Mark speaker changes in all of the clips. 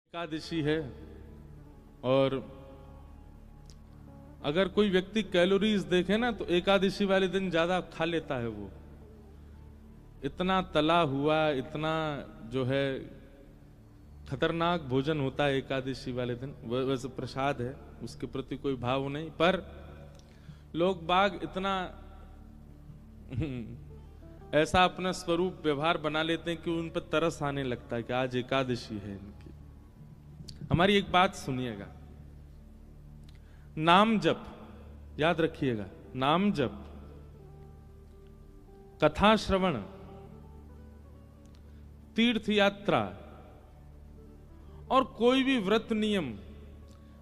Speaker 1: एकादशी है और अगर कोई व्यक्ति कैलोरीज देखे ना तो एकादशी वाले दिन ज्यादा खा लेता है। वो इतना तला हुआ, इतना जो है खतरनाक भोजन होता है एकादशी वाले दिन। वैसे प्रसाद है, उसके प्रति कोई भाव नहीं, पर लोग बाग इतना ऐसा अपना स्वरूप व्यवहार बना लेते हैं कि उन पर तरस आने लगता है कि आज एकादशी है इनकी। हमारी एक बात सुनिएगा, नाम जप याद रखिएगा, नाम जप, कथा श्रवण, तीर्थ यात्रा और कोई भी व्रत नियम,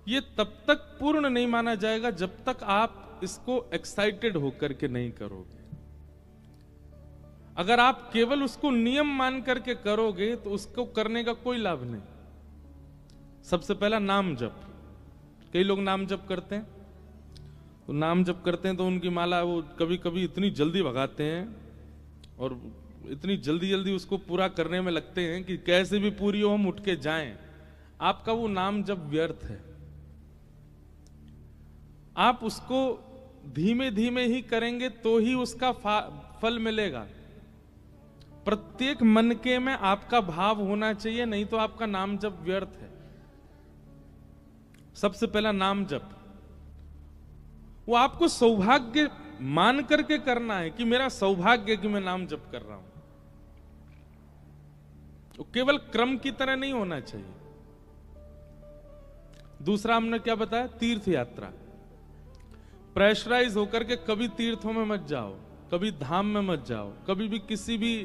Speaker 1: ये तब तक पूर्ण नहीं माना जाएगा जब तक आप इसको एक्साइटेड होकर के नहीं करोगे। अगर आप केवल उसको नियम मान करके करोगे तो उसको करने का कोई लाभ नहीं। सबसे पहला नाम जप। कई लोग नाम जप करते हैं, तो नाम जप करते हैं तो उनकी माला वो कभी कभी इतनी जल्दी भगाते हैं और इतनी जल्दी जल्दी उसको पूरा करने में लगते हैं कि कैसे भी पूरी हो हम उठ के जाएं। आपका वो नाम जप व्यर्थ है। आप उसको धीमे धीमे ही करेंगे तो ही उसका फल मिलेगा। प्रत्येक मनके में आपका भाव होना चाहिए, नहीं तो आपका नाम जप व्यर्थ है। सबसे पहला नाम जप, वो आपको सौभाग्य मान करके करना है कि मेरा सौभाग्य कि मैं नाम जप कर रहा हूं। तो केवल क्रम की तरह नहीं होना चाहिए। दूसरा हमने क्या बताया, तीर्थ यात्रा। प्रेशराइज होकर के कभी तीर्थों में मत जाओ, कभी धाम में मत जाओ, कभी भी किसी भी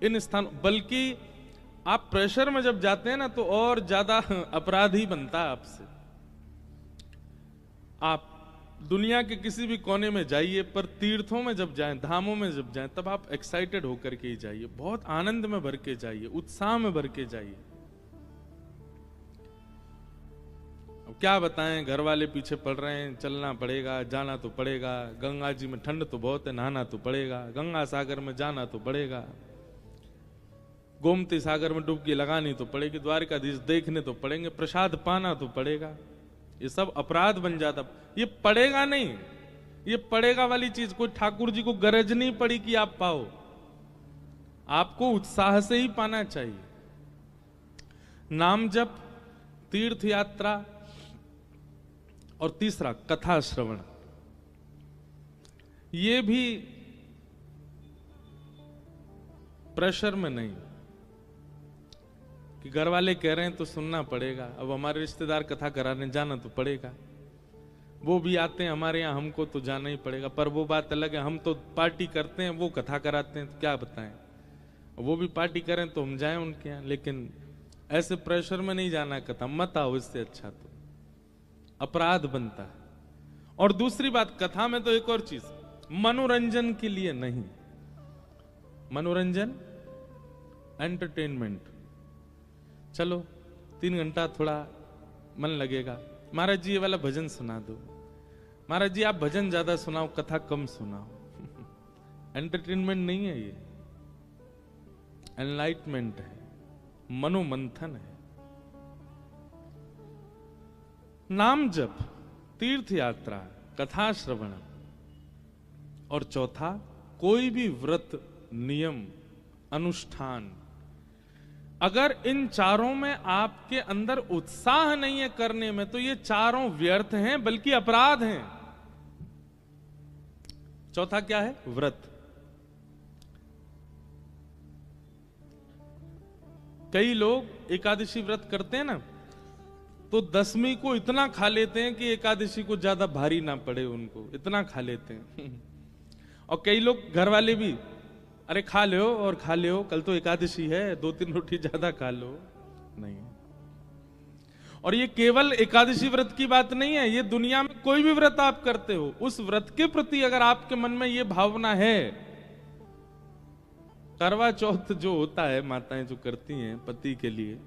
Speaker 1: इन स्थान, बल्कि आप प्रेशर में जब जाते हैं ना तो और ज्यादा अपराधी बनता है आपसे। आप दुनिया के किसी भी कोने में जाइए, पर तीर्थों में जब जाएं, धामों में जब जाएं, तब आप एक्साइटेड होकर के ही जाइए, बहुत आनंद में भर के जाइए, उत्साह में भर के जाइए। अब क्या बताएं, घर वाले पीछे पड़ रहे हैं, चलना पड़ेगा, जाना तो पड़ेगा। गंगा जी में ठंड तो बहुत है, नहाना तो पड़ेगा। गंगा सागर में जाना तो पड़ेगा। गोमती सागर में डुबकी लगानी तो पड़ेगी। द्वारकाधीश देखने तो पड़ेंगे। प्रसाद पाना तो पड़ेगा। ये सब अपराध बन जाता। ये पड़ेगा नहीं, ये पड़ेगा वाली चीज कोई ठाकुर जी को गरज नहीं पड़ी कि आप पाओ। आपको उत्साह से ही पाना चाहिए। नाम जप, तीर्थ यात्रा और तीसरा कथा श्रवण। ये भी प्रेशर में नहीं कि घर वाले कह रहे हैं तो सुनना पड़ेगा। अब हमारे रिश्तेदार कथा कराने जाना तो पड़ेगा, वो भी आते हैं हमारे यहाँ, हमको तो जाना ही पड़ेगा। पर वो बात अलग है, हम तो पार्टी करते हैं, वो कथा कराते हैं, तो क्या बताएं। वो भी पार्टी करें तो हम जाएं उनके यहाँ, लेकिन ऐसे प्रेशर में नहीं जाना कथा। मत आओ, इससे अच्छा तो अपराध बनता है। और दूसरी बात, कथा में तो एक और चीज, मनोरंजन के लिए नहीं। मनोरंजन, एंटरटेनमेंट, चलो 3 घंटा थोड़ा मन लगेगा। महाराज जी ये वाला भजन सुना दो, महाराज जी आप भजन ज्यादा सुनाओ, कथा कम सुनाओ। एंटरटेनमेंट नहीं है ये, एनलाइटमेंट है, मनोमंथन है। नाम जप, तीर्थ यात्रा, कथा श्रवण और चौथा कोई भी व्रत, नियम, अनुष्ठान। अगर इन चारों में आपके अंदर उत्साह नहीं है करने में, तो ये चारों व्यर्थ हैं, बल्कि अपराध हैं। चौथा क्या है, व्रत। कई लोग एकादशी व्रत करते हैं ना, तो दशमी को इतना खा लेते हैं कि एकादशी को ज्यादा भारी ना पड़े उनको, इतना खा लेते हैं। और कई लोग घर वाले भी, अरे खा लो और खा लो, कल तो एकादशी है, 2-3 रोटी ज्यादा खा लो। नहीं। और ये केवल एकादशी व्रत की बात नहीं है, ये दुनिया में कोई भी व्रत आप करते हो, उस व्रत के प्रति अगर आपके मन में ये भावना है। करवा चौथ जो होता है, माताएं जो करती हैं पति के लिए,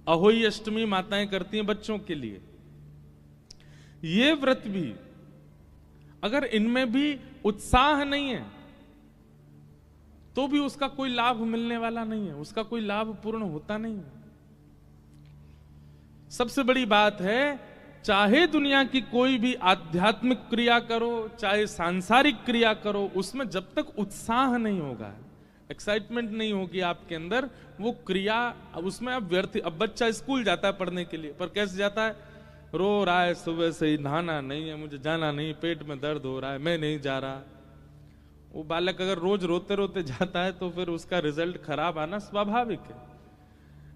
Speaker 1: अहोई अष्टमी माताएं करती हैं बच्चों के लिए, ये व्रत भी अगर इनमें भी उत्साह नहीं है तो भी उसका कोई लाभ मिलने वाला नहीं है, उसका कोई लाभ पूर्ण होता नहीं है। सबसे बड़ी बात है, चाहे दुनिया की कोई भी आध्यात्मिक क्रिया करो, चाहे सांसारिक क्रिया करो, उसमें जब तक उत्साह नहीं होगा, एक्साइटमेंट नहीं होगी आपके अंदर, वो क्रिया उसमें अब व्यर्थ। अब बच्चा स्कूल जाता है पढ़ने के लिए, पर कैसे जाता है? रो रहा है सुबह से ही, नहाना नहीं है, मुझे जाना नहीं, पेट में दर्द हो रहा है, मैं नहीं जा रहा। वो बालक अगर रोज रोते रोते जाता है तो फिर उसका रिजल्ट खराब आना स्वाभाविक है।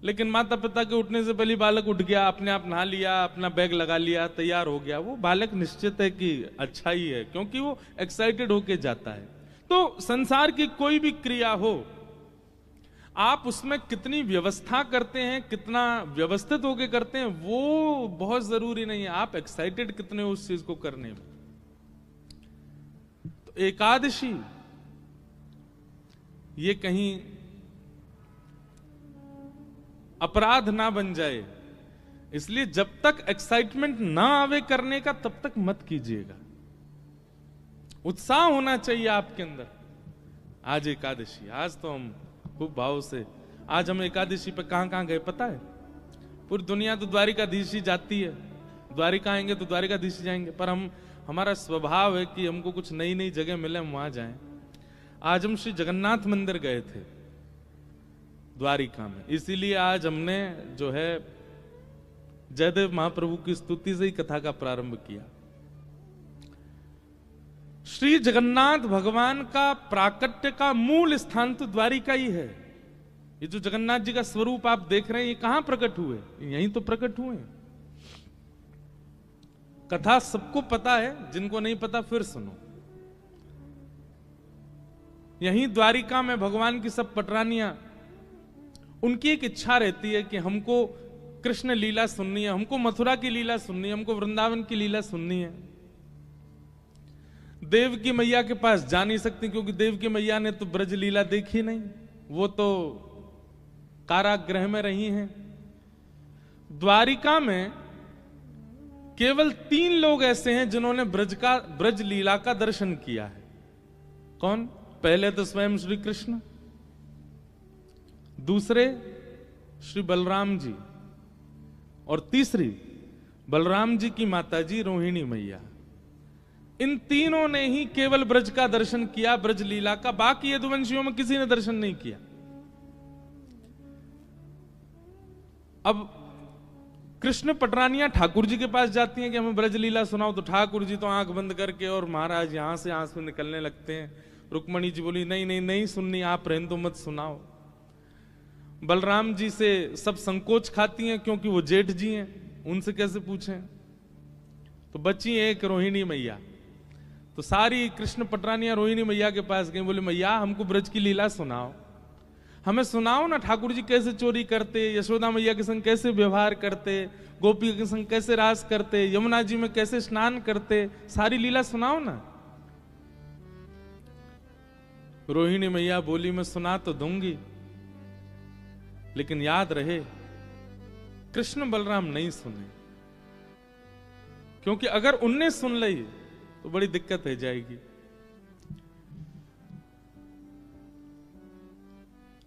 Speaker 1: लेकिन माता पिता के उठने से पहले बालक उठ गया, अपने आप नहा लिया, अपना बैग लगा लिया, तैयार हो गया, वो बालक निश्चित है कि अच्छा ही है, क्योंकि वो एक्साइटेड होके जाता है। तो संसार की कोई भी क्रिया हो, आप उसमें कितनी व्यवस्था करते हैं, कितना व्यवस्थित होके करते हैं, वो बहुत जरूरी नहीं है, आप एक्साइटेड कितने हो उस चीज को करने में। तो एकादशी ये कहीं अपराध ना बन जाए, इसलिए जब तक एक्साइटमेंट ना आवे करने का तब तक मत कीजिएगा। उत्साह होना चाहिए आपके अंदर। आज एकादशी, आज तो हम खूब भाव से, आज हम एकादशी पे कहां गए पता है? पूरी दुनिया तो द्वारिकाधीश ही जाती है, द्वारिका आएंगे तो द्वारिकाधीश ही जाएंगे, पर हमारा स्वभाव है कि हमको कुछ नई नई जगह मिले हम वहां जाएं। आज हम श्री जगन्नाथ मंदिर गए थे द्वारिका में, इसीलिए आज हमने जो है जयदेव महाप्रभु की स्तुति से ही कथा का प्रारंभ किया। श्री जगन्नाथ भगवान का प्राकट्य का मूल स्थान तो द्वारिका ही है। ये जो जगन्नाथ जी का स्वरूप आप देख रहे हैं, ये कहां प्रकट हुए? यहीं तो प्रकट हुए। कथा सबको पता है, जिनको नहीं पता फिर सुनो। यहीं द्वारिका में भगवान की सब पटरानियां, उनकी एक इच्छा रहती है कि हमको कृष्ण लीला सुननी है, हमको मथुरा की लीला सुननी है, हमको वृंदावन की लीला सुननी है। देव की मैया के पास जा नहीं सकती, क्योंकि देव की मैया ने तो ब्रज लीला देखी नहीं, वो तो कारागृह में रही हैं। द्वारिका में केवल 3 लोग ऐसे हैं जिन्होंने ब्रज लीला का दर्शन किया है। कौन? पहले तो स्वयं श्री कृष्ण, दूसरे श्री बलराम जी, और तीसरी बलराम जी की माता जी रोहिणी मैया। इन तीनों ने ही केवल ब्रज का दर्शन किया, ब्रज लीला का। बाकी यदुवंशियों में किसी ने दर्शन नहीं किया। अब कृष्ण पटरानियां ठाकुर जी के पास जाती हैं कि हमें ब्रज लीला सुनाओ, तो ठाकुर जी तो आंख बंद करके और महाराज यहां से आंसू निकलने लगते हैं। रुक्मणी जी बोली नहीं नहीं नहीं सुननी, आप रहने दो, मत सुनाओ। बलराम जी से सब संकोच खाती हैं, क्योंकि वो जेठ जी हैं, उनसे कैसे पूछें। तो बची एक रोहिणी मैया। तो सारी कृष्ण पटरानियां रोहिणी मैया के पास गई, बोले मैया हमको ब्रज की लीला सुनाओ, हमें सुनाओ ना, ठाकुर जी कैसे चोरी करते, यशोदा मैया के संग कैसे व्यवहार करते, गोपी के संग कैसे रास करते, यमुना जी में कैसे स्नान करते, सारी लीला सुनाओ ना। रोहिणी मैया बोली मैं सुना तो दूंगी, लेकिन याद रहे कृष्ण बलराम नहीं सुने, क्योंकि अगर उनने सुन ली तो बड़ी दिक्कत हो जाएगी।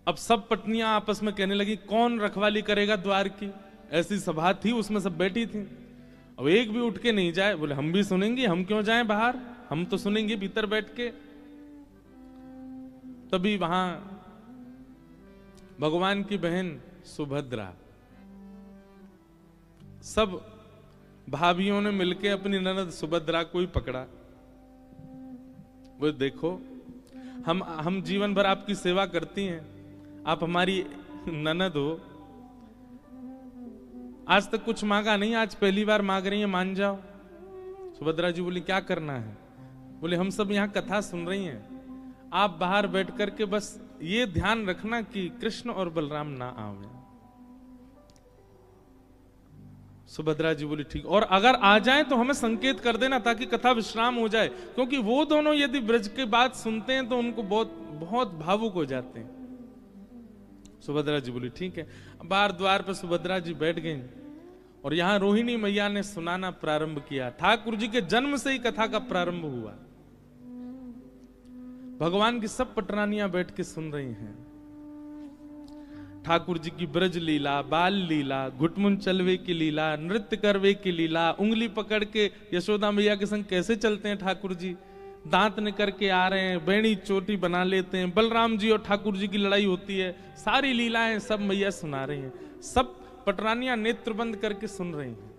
Speaker 1: अब सब पत्नियां आपस में कहने लगी कौन रखवाली करेगा द्वार की। ऐसी सभा थी, उसमें सब बैठी थी। अब एक भी उठ के नहीं जाए, बोले हम भी सुनेंगे, हम क्यों जाएं बाहर, हम तो सुनेंगे भीतर बैठ के। तभी वहां भगवान की बहन सुभद्रा, सब भाभियों ने मिलके अपनी ननद सुभद्रा को ही पकड़ा। वो देखो हम जीवन भर आपकी सेवा करती हैं, आप हमारी ननद हो, आज तक कुछ मांगा नहीं, आज पहली बार मांग रही है, मान जाओ। सुभद्रा जी बोली क्या करना है? बोले हम सब यहाँ कथा सुन रही हैं, आप बाहर बैठ करके बस ये ध्यान रखना कि कृष्ण और बलराम ना आवे। सुभद्रा जी बोली ठीक, और अगर आ जाएं तो हमें संकेत कर देना ताकि कथा विश्राम हो जाए, क्योंकि वो दोनों यदि ब्रज के बात सुनते हैं तो उनको बहुत बहुत भावुक हो जाते हैं। सुभद्रा जी बोली ठीक है। बाहर द्वार पर सुभद्रा जी बैठ गई और यहां रोहिणी मैया ने सुनाना प्रारंभ किया। ठाकुर जी के जन्म से ही कथा का प्रारंभ हुआ। भगवान की सब पटरानियां बैठ के सुन रही हैं। ठाकुर जी की ब्रज लीला, बाल लीला, घुटमुन चलवे की लीला, नृत्य करवे की लीला, उंगली पकड़ के यशोदा मैया के संग कैसे चलते हैं ठाकुर जी, दांत निकर के आ रहे हैं, बेणी चोटी बना लेते हैं, बलराम जी और ठाकुर जी की लड़ाई होती है, सारी लीलाएं सब मैया सुना रही हैं, सब पटरानियां नेत्र बंद करके सुन रही हैं।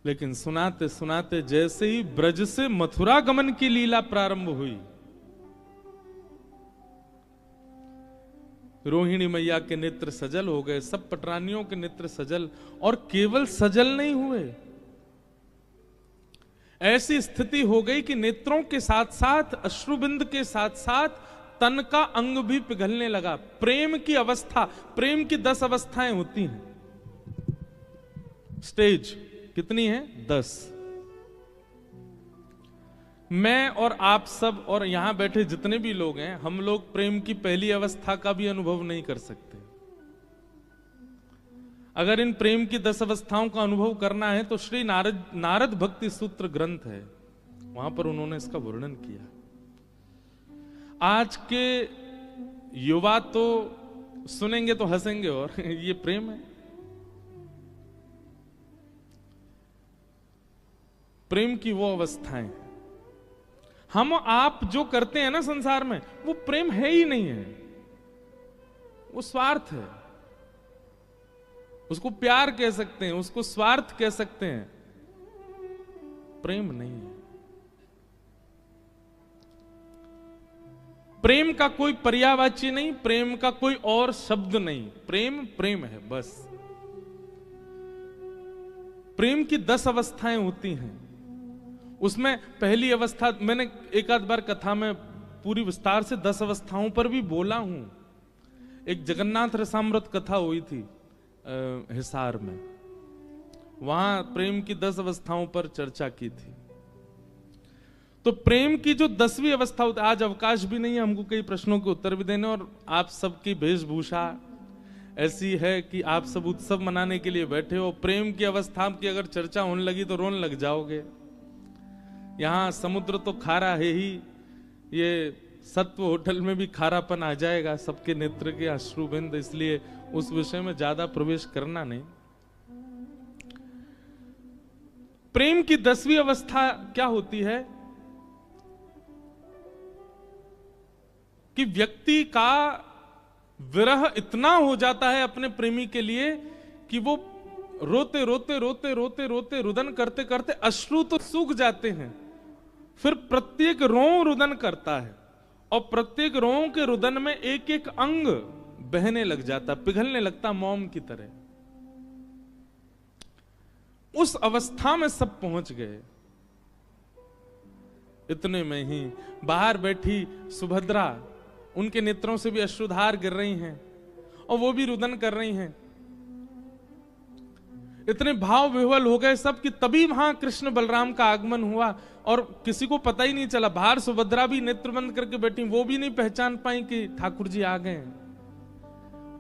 Speaker 1: लेकिन सुनाते सुनाते जैसे ही ब्रज से मथुरा गमन की लीला प्रारंभ हुई, रोहिणी मैया के नेत्र सजल हो गए, सब पटरानियों के नेत्र सजल, और केवल सजल नहीं हुए, ऐसी स्थिति हो गई कि नेत्रों के साथ साथ, अश्रुबिंद के साथ साथ तन का अंग भी पिघलने लगा। प्रेम की अवस्था, प्रेम की 10 अवस्थाएं होती हैं, स्टेज कितनी है? 10। मैं और आप सब और यहां बैठे जितने भी लोग हैं, हम लोग प्रेम की पहली अवस्था का भी अनुभव नहीं कर सकते। अगर इन प्रेम की 10 अवस्थाओं का अनुभव करना है तो श्री नारद भक्ति सूत्र ग्रंथ है, वहां पर उन्होंने इसका वर्णन किया। आज के युवा तो सुनेंगे तो हंसेंगे, और ये प्रेम है? प्रेम की वो अवस्थाएं हम आप जो करते हैं ना संसार में, वो प्रेम है ही नहीं है, वो स्वार्थ है। उसको प्यार कह सकते हैं, उसको स्वार्थ कह सकते हैं, प्रेम नहीं है। प्रेम का कोई पर्यायवाची नहीं, प्रेम का कोई और शब्द नहीं, प्रेम प्रेम है बस। प्रेम की 10 अवस्थाएं होती हैं, उसमें पहली अवस्था, मैंने एक आध बार कथा में पूरी विस्तार से 10 अवस्थाओं पर भी बोला हूं। एक जगन्नाथ रसामृत कथा हुई थी हिसार में, वहां प्रेम की 10 अवस्थाओं पर चर्चा की थी। तो प्रेम की जो 10वीं अवस्था होती है, आज अवकाश भी नहीं है हमको कई प्रश्नों के उत्तर भी देने, और आप सबकी वेशभूषा ऐसी है कि आप सब उत्सव मनाने के लिए बैठे हो। प्रेम की अवस्था की अगर चर्चा होने लगी तो रोने लग जाओगे। यहां समुद्र तो खारा है ही, ये सत्व होटल में भी खारापन आ जाएगा, सबके नेत्र के अश्रुबिंद, इसलिए उस विषय में ज्यादा प्रवेश करना नहीं। प्रेम की 10वीं अवस्था क्या होती है कि व्यक्ति का विरह इतना हो जाता है अपने प्रेमी के लिए कि वो रोते रोते रोते रोते रोते रुदन करते करते अश्रु तो सूख जाते हैं, फिर प्रत्येक रों रुदन करता है, और प्रत्येक रों के रुदन में एक एक अंग बहने लग जाता, पिघलने लगता मोम की तरह। उस अवस्था में सब पहुंच गए। इतने में ही बाहर बैठी सुभद्रा, उनके नेत्रों से भी अश्रुधार गिर रही हैं और वो भी रुदन कर रही हैं। इतने भाव विह्वल हो गए सब कि तभी वहां कृष्ण बलराम का आगमन हुआ, और किसी को पता ही नहीं चला। बाहर सुभद्रा भी नेत्र बंद करके बैठी, वो भी नहीं पहचान पाई कि ठाकुर जी आ गए।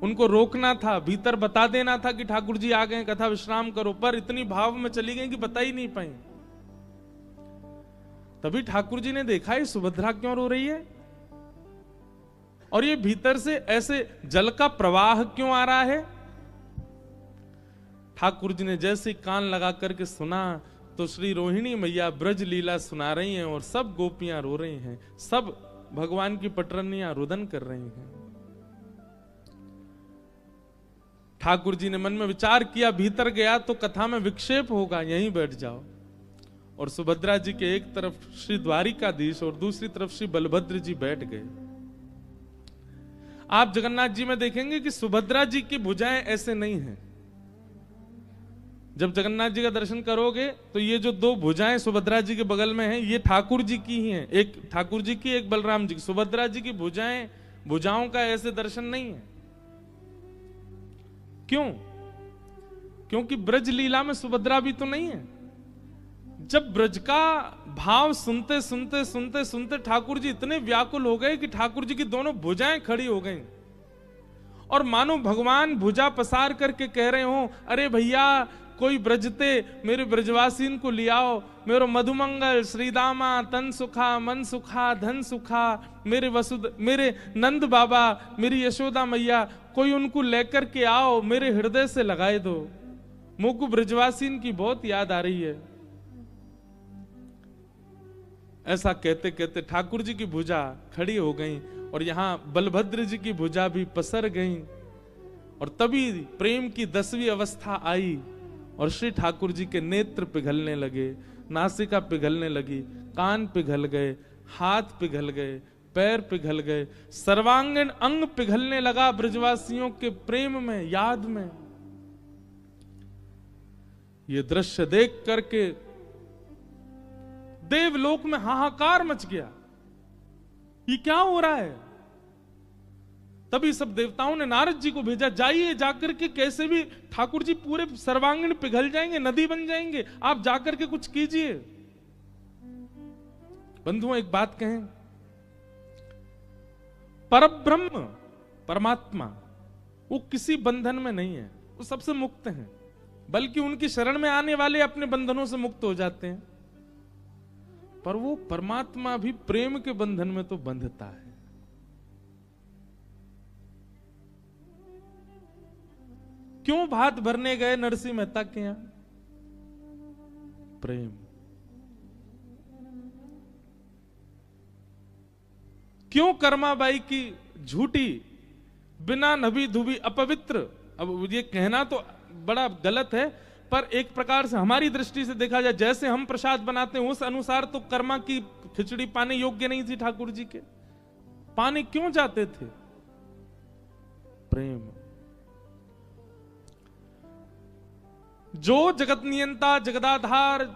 Speaker 1: उनको रोकना था, भीतर बता देना था कि ठाकुर जी आ गए, कथा विश्राम करो, पर इतनी भाव में चली गई कि बता ही नहीं पाई। तभी ठाकुर जी ने देखा ये सुभद्रा क्यों रो रही है, और ये भीतर से ऐसे जल का प्रवाह क्यों आ रहा है। ठाकुर जी ने जैसे कान लगा करके सुना तो श्री रोहिणी मैया ब्रज लीला सुना रही हैं, और सब गोपियां रो रही हैं, सब भगवान की पटरनियां रुदन कर रही हैं। ठाकुर जी ने मन में विचार किया, भीतर गया तो कथा में विक्षेप होगा, यहीं बैठ जाओ। और सुभद्रा जी के एक तरफ श्री द्वारिकाधीश और दूसरी तरफ श्री बलभद्र जी बैठ गए। आप जगन्नाथ जी में देखेंगे कि सुभद्रा जी की भुजाएं ऐसे नहीं हैं। जब जगन्नाथ जी का दर्शन करोगे तो ये जो 2 भुजाएं सुभद्रा जी के बगल में हैं, ये ठाकुर जी की ही हैं, एक ठाकुर जी की, एक बलराम जी की। सुभद्रा जी की भुजाओं का ऐसे दर्शन नहीं है। क्यों? क्योंकि ब्रज लीला में सुभद्रा भी तो नहीं है। जब ब्रज का भाव सुनते सुनते सुनते सुनते ठाकुर जी इतने व्याकुल हो गए कि ठाकुर जी की दोनों भुजाएं खड़ी हो गईं, और मानो भगवान भुजा पसार करके कह रहे हो, अरे भैया कोई ब्रजते मेरे ब्रजवासीन को लियाओ, मेरो मधुमंगल श्रीदामा तन सुखा मन सुखा धन सुखा, मेरे नंद बाबा, मेरी यशोदा मैया, कोई उनको लेकर के आओ, मेरे हृदय से लगाए दो, मुझको ब्रजवासीन की बहुत याद आ रही है। ऐसा कहते कहते ठाकुर जी की भुजा खड़ी हो गई और यहां बलभद्र जी की भुजा भी पसर गई, और तभी प्रेम की 10वीं अवस्था आई और श्री ठाकुर जी के नेत्र पिघलने लगे, नासिका पिघलने लगी, कान पिघल गए, हाथ पिघल गए, पैर पिघल गए, सर्वांगीण अंग पिघलने लगा ब्रजवासियों के प्रेम में, याद में। ये दृश्य देख करके देवलोक में हाहाकार मच गया, ये क्या हो रहा है। तभी सब देवताओं ने नारद जी को भेजा, जाइए जाकर के कैसे भी ठाकुर जी पूरे सर्वांगीण पिघल जाएंगे, नदी बन जाएंगे, आप जाकर के कुछ कीजिए। बंधुओं एक बात कहें, परब्रह्म परमात्मा वो किसी बंधन में नहीं है, वो सबसे मुक्त हैं, बल्कि उनकी शरण में आने वाले अपने बंधनों से मुक्त हो जाते हैं। पर वो परमात्मा भी प्रेम के बंधन में तो बंधता है। क्यों भात भरने गए नरसिंह मेहता के यहां? प्रेम। क्यों कर्माबाई की झूठी बिना नभी धुबी अपवित्र, अब ये कहना तो बड़ा गलत है, पर एक प्रकार से हमारी दृष्टि से देखा जाए, जैसे हम प्रसाद बनाते हैं उस अनुसार तो कर्मा की खिचड़ी पाने योग्य नहीं थी ठाकुर जी के। पाने क्यों जाते थे? प्रेम। जो जगत नियंता जगदाधार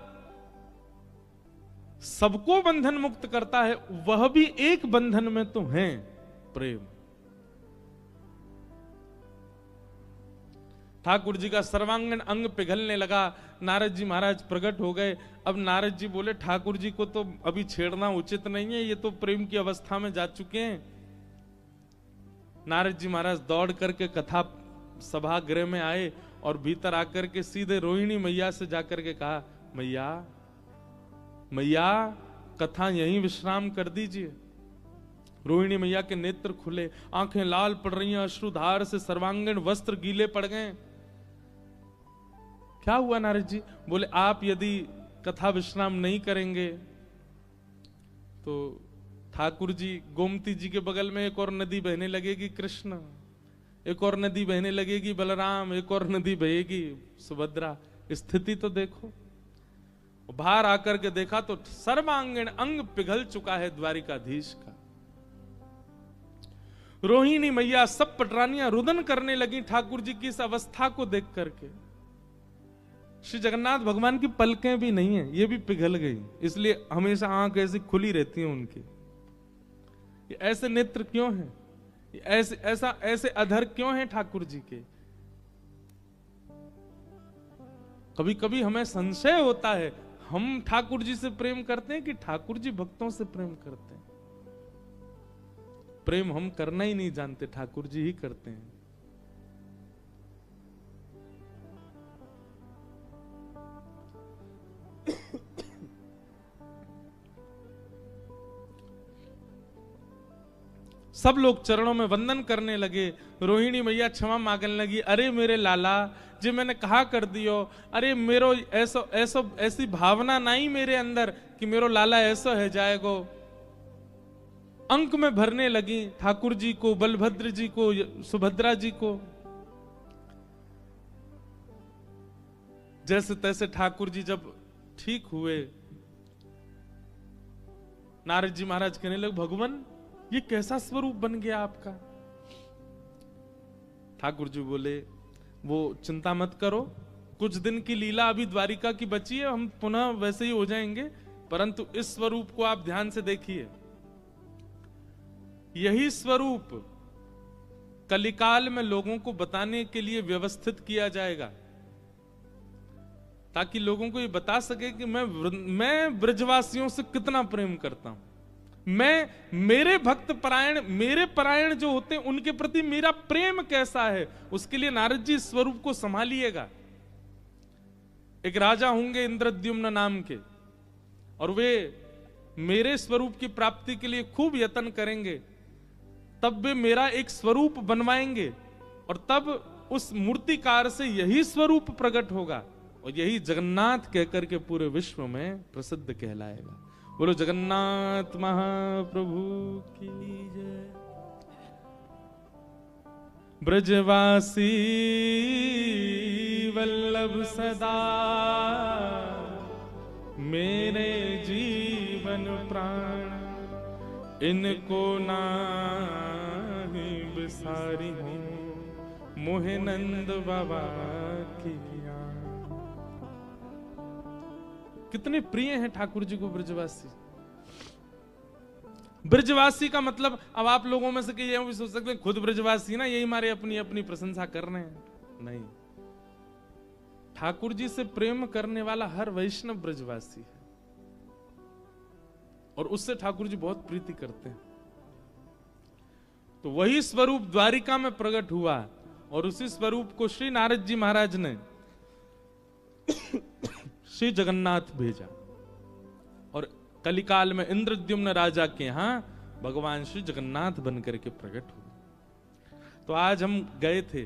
Speaker 1: सबको बंधन मुक्त करता है, वह भी एक बंधन में तो है, प्रेम। ठाकुर जी का सर्वांगीण अंग पिघलने लगा, नारद जी महाराज प्रकट हो गए। अब नारद जी बोले ठाकुर जी को तो अभी छेड़ना उचित नहीं है, ये तो प्रेम की अवस्था में जा चुके हैं। नारद जी महाराज दौड़ करके कथा सभागृह में आए और भीतर आकर के सीधे रोहिणी मैया से जाकर के कहा, मैया मैया कथा यहीं विश्राम कर दीजिए। रोहिणी मैया के नेत्र खुले, आंखें लाल पड़ रही हैं, अश्रुधार से सर्वांगीण वस्त्र गीले पड़ गए। क्या हुआ नारद जी? बोले आप यदि कथा विश्राम नहीं करेंगे तो ठाकुर जी, गोमती जी के बगल में एक और नदी बहने लगेगी कृष्ण, एक और नदी बहने लगेगी बलराम, एक और नदी बहेगी सुभद्रा। स्थिति तो देखो। बाहर आकर के देखा तो सर्वांगीण अंग पिघल चुका है द्वारिकाधीश का। रोहिणी मैया सब पटरानियां रुदन करने लगी ठाकुर जी की इस अवस्था को देख करके। श्री जगन्नाथ भगवान की पलकें भी नहीं है, ये भी पिघल गई, इसलिए हमेशा आंख ऐसी खुली रहती है उनकी। ये ऐसे नेत्र क्यों हैं? ऐसे अधर क्यों हैं ठाकुर जी के? कभी कभी हमें संशय होता है, हम ठाकुर जी से प्रेम करते हैं कि ठाकुर जी भक्तों से प्रेम करते हैं? प्रेम हम करना ही नहीं जानते, ठाकुर जी ही करते हैं। सब लोग चरणों में वंदन करने लगे। रोहिणी मैया क्षमा मांगने लगी, अरे मेरे लाला जी मैंने कहा कर दियो, अरे मेरो ऐसी भावना नहीं मेरे अंदर कि मेरो लाला ऐसा है जाएगो। अंक में भरने लगी ठाकुर जी को, बलभद्र जी को, सुभद्रा जी को। जैसे तैसे ठाकुर जी जब ठीक हुए, नारद जी महाराज कहने लगे, भगवान ये कैसा स्वरूप बन गया आपका? ठाकुर जी बोले, वो चिंता मत करो, कुछ दिन की लीला अभी द्वारिका की बची है, हम पुनः वैसे ही हो जाएंगे, परंतु इस स्वरूप को आप ध्यान से देखिए। यही स्वरूप कलिकाल में लोगों को बताने के लिए व्यवस्थित किया जाएगा, ताकि लोगों को ये बता सके कि मैं ब्रजवासियों से कितना प्रेम करता हूं। मेरे भक्त परायण, मेरे परायण जो होते हैं उनके प्रति मेरा प्रेम कैसा है, उसके लिए नारद जी स्वरूप को संभालिएगा। एक राजा होंगे इंद्रद्युम्न नाम के, और वे मेरे स्वरूप की प्राप्ति के लिए खूब यत्न करेंगे, तब वे मेरा एक स्वरूप बनवाएंगे, और तब उस मूर्तिकार से यही स्वरूप प्रकट होगा, और यही जगन्नाथ कहकर के पूरे विश्व में प्रसिद्ध कहलाएगा। बोलो जगन्नाथ महाप्रभु की जय। ब्रजवासी वल्लभ सदा मेरे जीवन प्राण, इनको नाही बिसारी हूं मोहे नंद बाबा की। कितने प्रिय हैं ठाकुर जी को ब्रजवासी। ब्रजवासी का मतलब, अब आप लोगों में से कई ये भी सोच सकते हैं खुद ब्रजवासी ना, यही हमारे अपनी अपनी प्रशंसा कर रहे हैं। नहीं, ठाकुर जी से प्रेम करने वाला हर वैष्णव ब्रजवासी है, और उससे ठाकुर जी बहुत प्रीति करते हैं। तो वही स्वरूप द्वारिका में प्रकट हुआ, और उसी स्वरूप को श्री नारद जी महाराज ने श्री जगन्नाथ भेजा, और कलिकाल में इंद्रद्युम्न राजा के यहां भगवान श्री जगन्नाथ बनकर के प्रकट हुए। तो आज हम गए थे,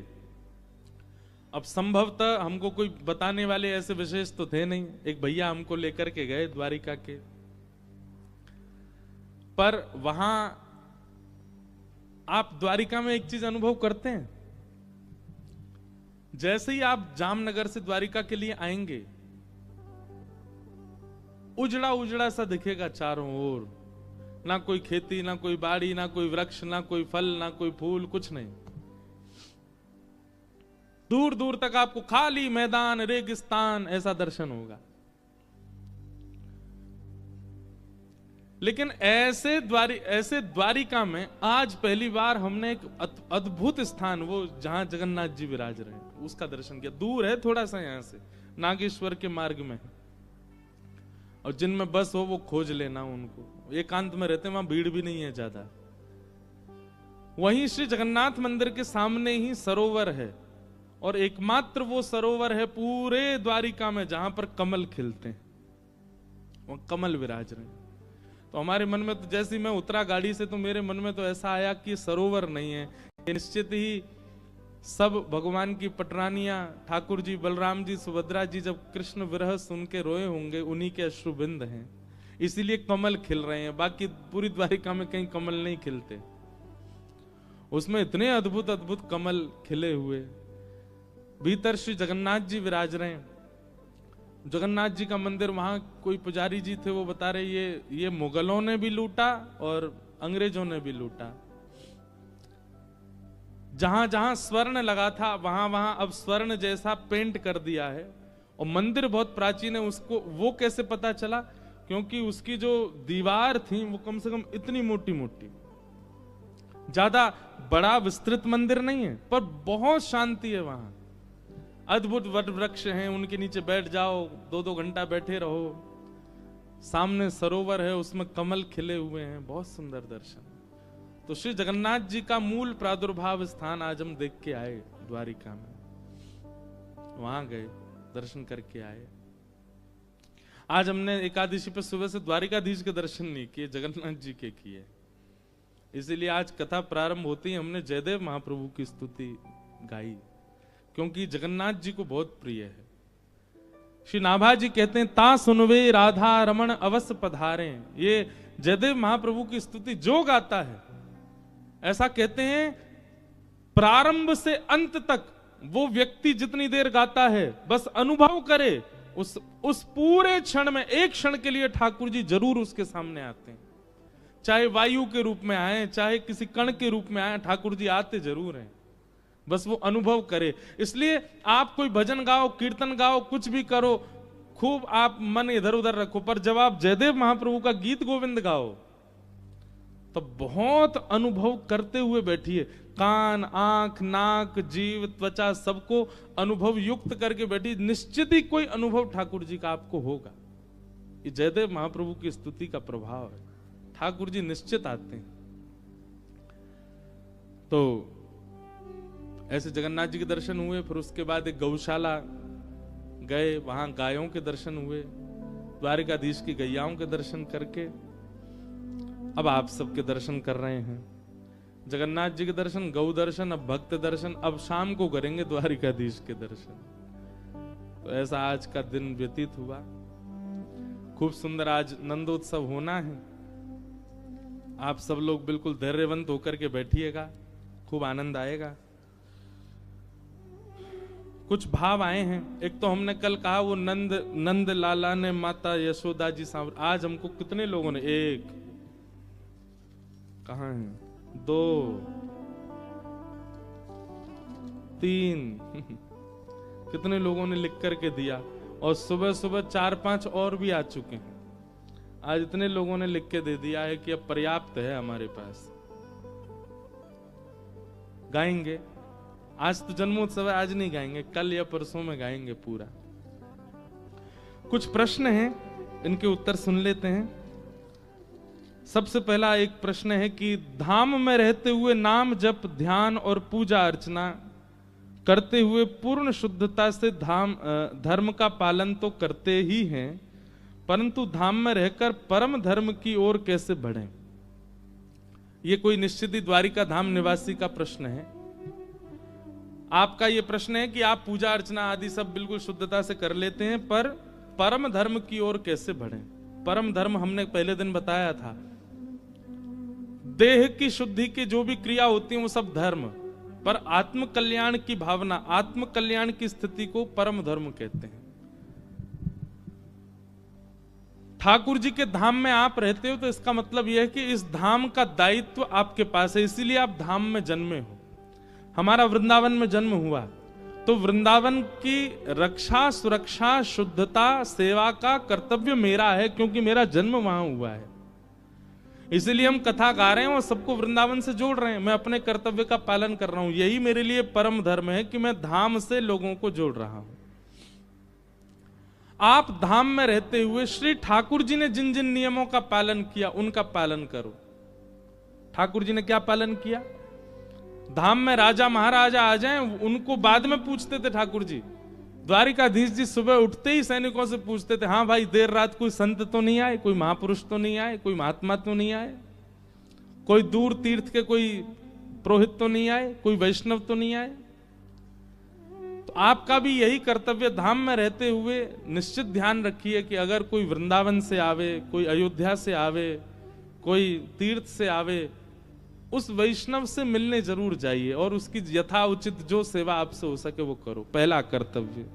Speaker 1: अब संभवतः हमको कोई बताने वाले ऐसे विशेष तो थे नहीं, एक भैया हमको लेकर के गए द्वारिका के, पर वहां आप द्वारिका में एक चीज अनुभव करते हैं, जैसे ही आप जामनगर से द्वारिका के लिए आएंगे, उजड़ा उजड़ा सा दिखेगा चारों ओर, ना कोई खेती, ना कोई बाड़ी, ना कोई वृक्ष, ना कोई फल, ना कोई फूल, कुछ नहीं। दूर दूर तक आपको खाली मैदान, रेगिस्तान ऐसा दर्शन होगा। लेकिन ऐसे द्वारिका में आज पहली बार हमने एक अद्भुत स्थान, वो जहां जगन्नाथ जी विराज रहे हैं, उसका दर्शन किया। दूर है थोड़ा सा, यहां से नागेश्वर के मार्ग में है, और जिनमें बस हो वो खोज लेना उनको, एकांत में रहते हैं, वहां भीड़ भी नहीं है ज्यादा। वहीं श्री जगन्नाथ मंदिर के सामने ही सरोवर है, और एकमात्र वो सरोवर है पूरे द्वारिका में जहां पर कमल खिलते हैं, वहां कमल विराज रहे हैं। तो हमारे मन में तो जैसे मैं उतरा गाड़ी से, तो मेरे मन में तो ऐसा आया कि सरोवर नहीं है, ये निश्चित ही सब भगवान की पटरानियां, ठाकुर जी, बलराम जी, सुभद्रा जी जब कृष्ण विरह सुन के रोए होंगे, उन्हीं के अश्रुबिंद हैं, इसीलिए कमल खिल रहे हैं। बाकी पूरी द्वारिका में कहीं कमल नहीं खिलते, उसमें इतने अद्भुत अद्भुत कमल खिले हुए। भीतर श्री जगन्नाथ जी विराज रहे हैं। जगन्नाथ जी का मंदिर, वहां कोई पुजारी जी थे, वो बता रहे ये मुगलों ने भी लूटा और अंग्रेजों ने भी लूटा। जहां जहां स्वर्ण लगा था, वहां वहां अब स्वर्ण जैसा पेंट कर दिया है, और मंदिर बहुत प्राचीन है। उसको वो कैसे पता चला? क्योंकि उसकी जो दीवार थी वो कम से कम इतनी मोटी मोटी, ज्यादा बड़ा विस्तृत मंदिर नहीं है, पर बहुत शांति है वहां। अद्भुत वट वृक्ष हैं, उनके नीचे बैठ जाओ, 2-2 घंटा बैठे रहो। सामने सरोवर है, उसमें कमल खिले हुए हैं, बहुत सुंदर दर्शन। तो श्री जगन्नाथ जी का मूल प्रादुर्भाव स्थान आज हम देख के आए द्वारिका में, वहां गए, दर्शन करके आए। आज हमने एकादशी पे सुबह से द्वारिकाधीश के दर्शन नहीं किए, जगन्नाथ जी के किए। इसीलिए आज कथा प्रारंभ होती ही हमने जयदेव महाप्रभु की स्तुति गाई, क्योंकि जगन्नाथ जी को बहुत प्रिय है। श्री नाभा जी कहते हैं, ता सुनवे राधा रमण अवश्य पधारे। ये जयदेव महाप्रभु की स्तुति जो गाता है, ऐसा कहते हैं प्रारंभ से अंत तक वो व्यक्ति जितनी देर गाता है, बस अनुभव करे, उस पूरे क्षण में, एक क्षण के लिए ठाकुर जी जरूर उसके सामने आते हैं। चाहे वायु के रूप में आए, चाहे किसी कण के रूप में आए, ठाकुर जी आते जरूर हैं, बस वो अनुभव करे। इसलिए आप कोई भजन गाओ, कीर्तन गाओ, कुछ भी करो, खूब आप मन इधर उधर रखो, पर जब आप जयदेव महाप्रभु का गीत गोविंद गाओ तो बहुत अनुभव करते हुए बैठिए। कान, आंख, नाक, जीव, त्वचा सबको अनुभव युक्त करके बैठिए, निश्चित ही कोई अनुभव ठाकुर जी का आपको होगा। ये जयदेव महाप्रभु की स्तुति का प्रभाव है, ठाकुर जी निश्चित आते हैं। तो ऐसे जगन्नाथ जी के दर्शन हुए। फिर उसके बाद एक गौशाला गए, वहां गायों के दर्शन हुए, द्वारिकाधीश की गैयाओं के दर्शन करके अब आप सबके दर्शन कर रहे हैं। जगन्नाथ जी के दर्शन, गौ दर्शन, अब भक्त दर्शन, अब शाम को करेंगे द्वारिकाधीश के दर्शन। तो ऐसा आज का दिन व्यतीत हुआ। खूब सुंदर आज नंदोत्सव होना है। आप सब लोग बिल्कुल धैर्यवंत होकर के बैठिएगा, खूब आनंद आएगा। कुछ भाव आए हैं। एक तो हमने कल कहा वो नंद लाला ने माता यशोदा जी सांवर। आज हमको कितने लोगों ने, एक कहां है, दो, तीन कितने लोगों ने लिख करके दिया, और सुबह सुबह 4-5 और भी आ चुके हैं। आज इतने लोगों ने लिख के दे दिया है कि अब पर्याप्त है हमारे पास। गाएंगे आज तो जन्मोत्सव है, आज नहीं गाएंगे, कल या परसों में गाएंगे पूरा। कुछ प्रश्न हैं, इनके उत्तर सुन लेते हैं। सबसे पहला एक प्रश्न है कि धाम में रहते हुए नाम जप, ध्यान और पूजा अर्चना करते हुए पूर्ण शुद्धता से धर्म का पालन तो करते ही हैं, परंतु धाम में रहकर परम धर्म की ओर कैसे बढ़ें? यह कोई निश्चित ही द्वारिका धाम निवासी का प्रश्न है। आपका यह प्रश्न है कि आप पूजा अर्चना आदि सब बिल्कुल शुद्धता से कर लेते हैं, पर परम धर्म की ओर कैसे बढ़ें? परम धर्म हमने पहले दिन बताया था, देह की शुद्धि की जो भी क्रिया होती है वो सब धर्म, पर आत्म कल्याण की भावना, आत्म कल्याण की स्थिति को परम धर्म कहते हैं। ठाकुर जी के धाम में आप रहते हो तो इसका मतलब यह है कि इस धाम का दायित्व आपके पास है, इसीलिए आप धाम में जन्मे हो। हमारा वृंदावन में जन्म हुआ तो वृंदावन की रक्षा, सुरक्षा, शुद्धता, सेवा का कर्तव्य मेरा है, क्योंकि मेरा जन्म वहां हुआ है। इसीलिए हम कथा गा रहे हैं और सबको वृंदावन से जोड़ रहे हैं। मैं अपने कर्तव्य का पालन कर रहा हूं। यही मेरे लिए परम धर्म है कि मैं धाम से लोगों को जोड़ रहा हूं। आप धाम में रहते हुए श्री ठाकुर जी ने जिन जिन नियमों का पालन किया उनका पालन करो। ठाकुर जी ने क्या पालन किया? धाम में राजा महाराजा आ जाएं, उनको बाद में पूछते थे ठाकुर जी। द्वारिकाधीश जी सुबह उठते ही सैनिकों से पूछते थे, हाँ भाई देर रात कोई संत तो नहीं आए, कोई महापुरुष तो नहीं आए, कोई महात्मा तो नहीं आए, कोई दूर तीर्थ के कोई पुरोहित तो नहीं आए, कोई वैष्णव तो नहीं आए? तो आपका भी यही कर्तव्य, धाम में रहते हुए निश्चित ध्यान रखिए कि अगर कोई वृंदावन से आवे, कोई अयोध्या से आवे, कोई तीर्थ से आवे, उस वैष्णव से मिलने जरूर जाइए और उसकी यथा उचित जो सेवा आपसे हो सके वो करो। पहला कर्तव्य।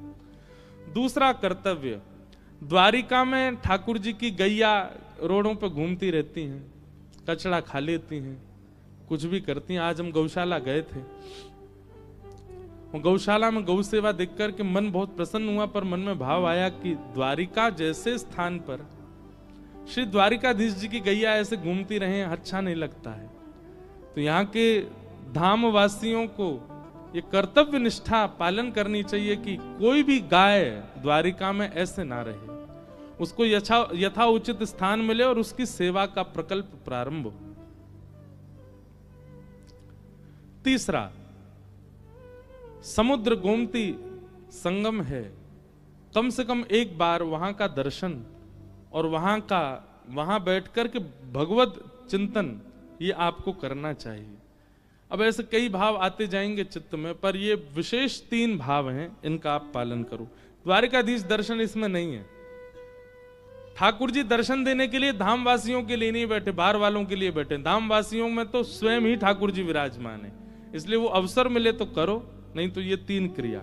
Speaker 1: दूसरा कर्तव्य, द्वारिका में ठाकुर जी की गैया रोडों पर घूमती रहती हैं, कचड़ा खा लेती हैं, कुछ भी करती हैं। आज हम गौशाला गए थे, गौशाला में गौ सेवा देख करके मन बहुत प्रसन्न हुआ, पर मन में भाव आया कि द्वारिका जैसे स्थान पर श्री द्वारिकाधीश जी की गैया ऐसे घूमती रहे, अच्छा नहीं लगता है। तो यहाँ के धाम वासियों को ये कर्तव्य निष्ठा पालन करनी चाहिए कि कोई भी गाय द्वारिका में ऐसे ना रहे, उसको यथा उचित स्थान मिले और उसकी सेवा का प्रकल्प प्रारंभ हो। तीसरा, समुद्र गोमती संगम है, कम से कम एक बार वहां का दर्शन और वहां बैठकर के भगवत चिंतन ये आपको करना चाहिए। अब ऐसे कई भाव आते जाएंगे चित्त में, पर ये विशेष 3 भाव हैं, इनका आप पालन करो। द्वारिकाधीश दर्शन इसमें नहीं है। ठाकुर जी दर्शन देने के लिए धाम वासियों के लिए नहीं बैठे, बाहर वालों के लिए बैठे। धाम वासियों में तो स्वयं ही ठाकुर जी विराजमान है, इसलिए वो अवसर मिले तो करो, नहीं तो ये 3 क्रिया।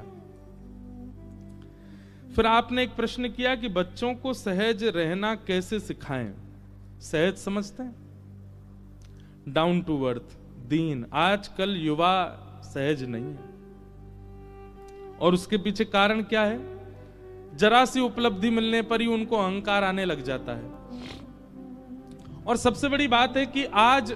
Speaker 1: फिर आपने एक प्रश्न किया कि बच्चों को सहज रहना कैसे सिखाएं। सहज समझते हैं? डाउन टू अर्थ, दीन। आजकल युवा सहज नहीं है और उसके पीछे कारण क्या है? जरा सी उपलब्धि मिलने पर ही उनको अहंकार आने लग जाता है। और सबसे बड़ी बात है कि आज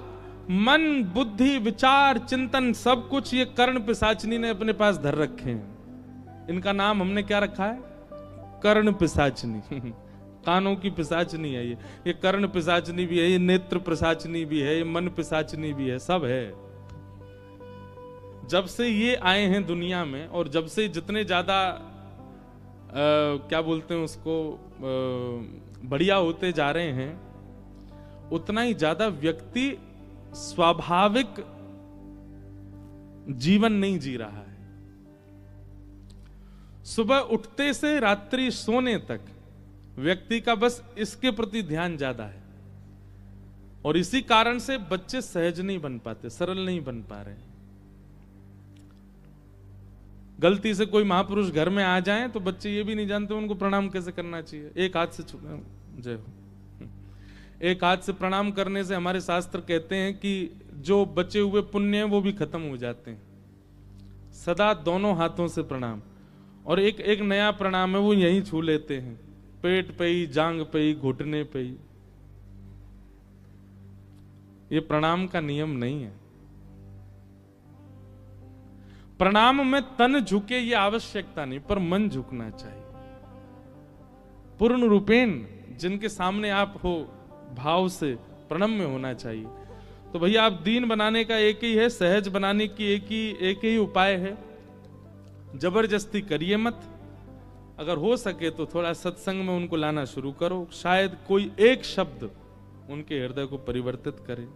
Speaker 1: मन, बुद्धि, विचार, चिंतन सब कुछ ये कर्ण पिशाचिनी ने अपने पास धर रखे हैं। इनका नाम हमने क्या रखा है? कर्ण पिशाचिनी। कानों की पिशाचनी है ये कर्ण पिशाचनी भी है, ये नेत्र पिशाचनी भी है, ये मन पिशाचनी भी है, सब है। जब से ये आए हैं दुनिया में और जब से जितने ज्यादा क्या बोलते हैं उसको, बढ़िया होते जा रहे हैं, उतना ही ज्यादा व्यक्ति स्वाभाविक जीवन नहीं जी रहा है। सुबह उठते से रात्रि सोने तक व्यक्ति का बस इसके प्रति ध्यान ज्यादा है, और इसी कारण से बच्चे सहज नहीं बन पाते, सरल नहीं बन पा रहे। गलती से कोई महापुरुष घर में आ जाएं तो बच्चे ये भी नहीं जानते उनको प्रणाम कैसे करना चाहिए। एक हाथ से जय हो, एक हाथ से प्रणाम करने से हमारे शास्त्र कहते हैं कि जो बचे हुए पुण्य हैं वो भी खत्म हो जाते हैं। सदा दोनों हाथों से प्रणाम, और एक एक नया प्रणाम है वो यहीं छू लेते हैं, पेट पे ही, जांग पे ही, घुटने पे ही। ये प्रणाम का नियम नहीं है। प्रणाम में तन झुके ये आवश्यकता नहीं, पर मन झुकना चाहिए। पूर्ण रूपेण जिनके सामने आप हो भाव से प्रणम्य होना चाहिए। तो भैया आप दीन बनाने का एक ही है, सहज बनाने की एक ही उपाय है। जबरदस्ती करिए मत। अगर हो सके तो थोड़ा सत्संग में उनको लाना शुरू करो, शायद कोई एक शब्द उनके हृदय को परिवर्तित करे।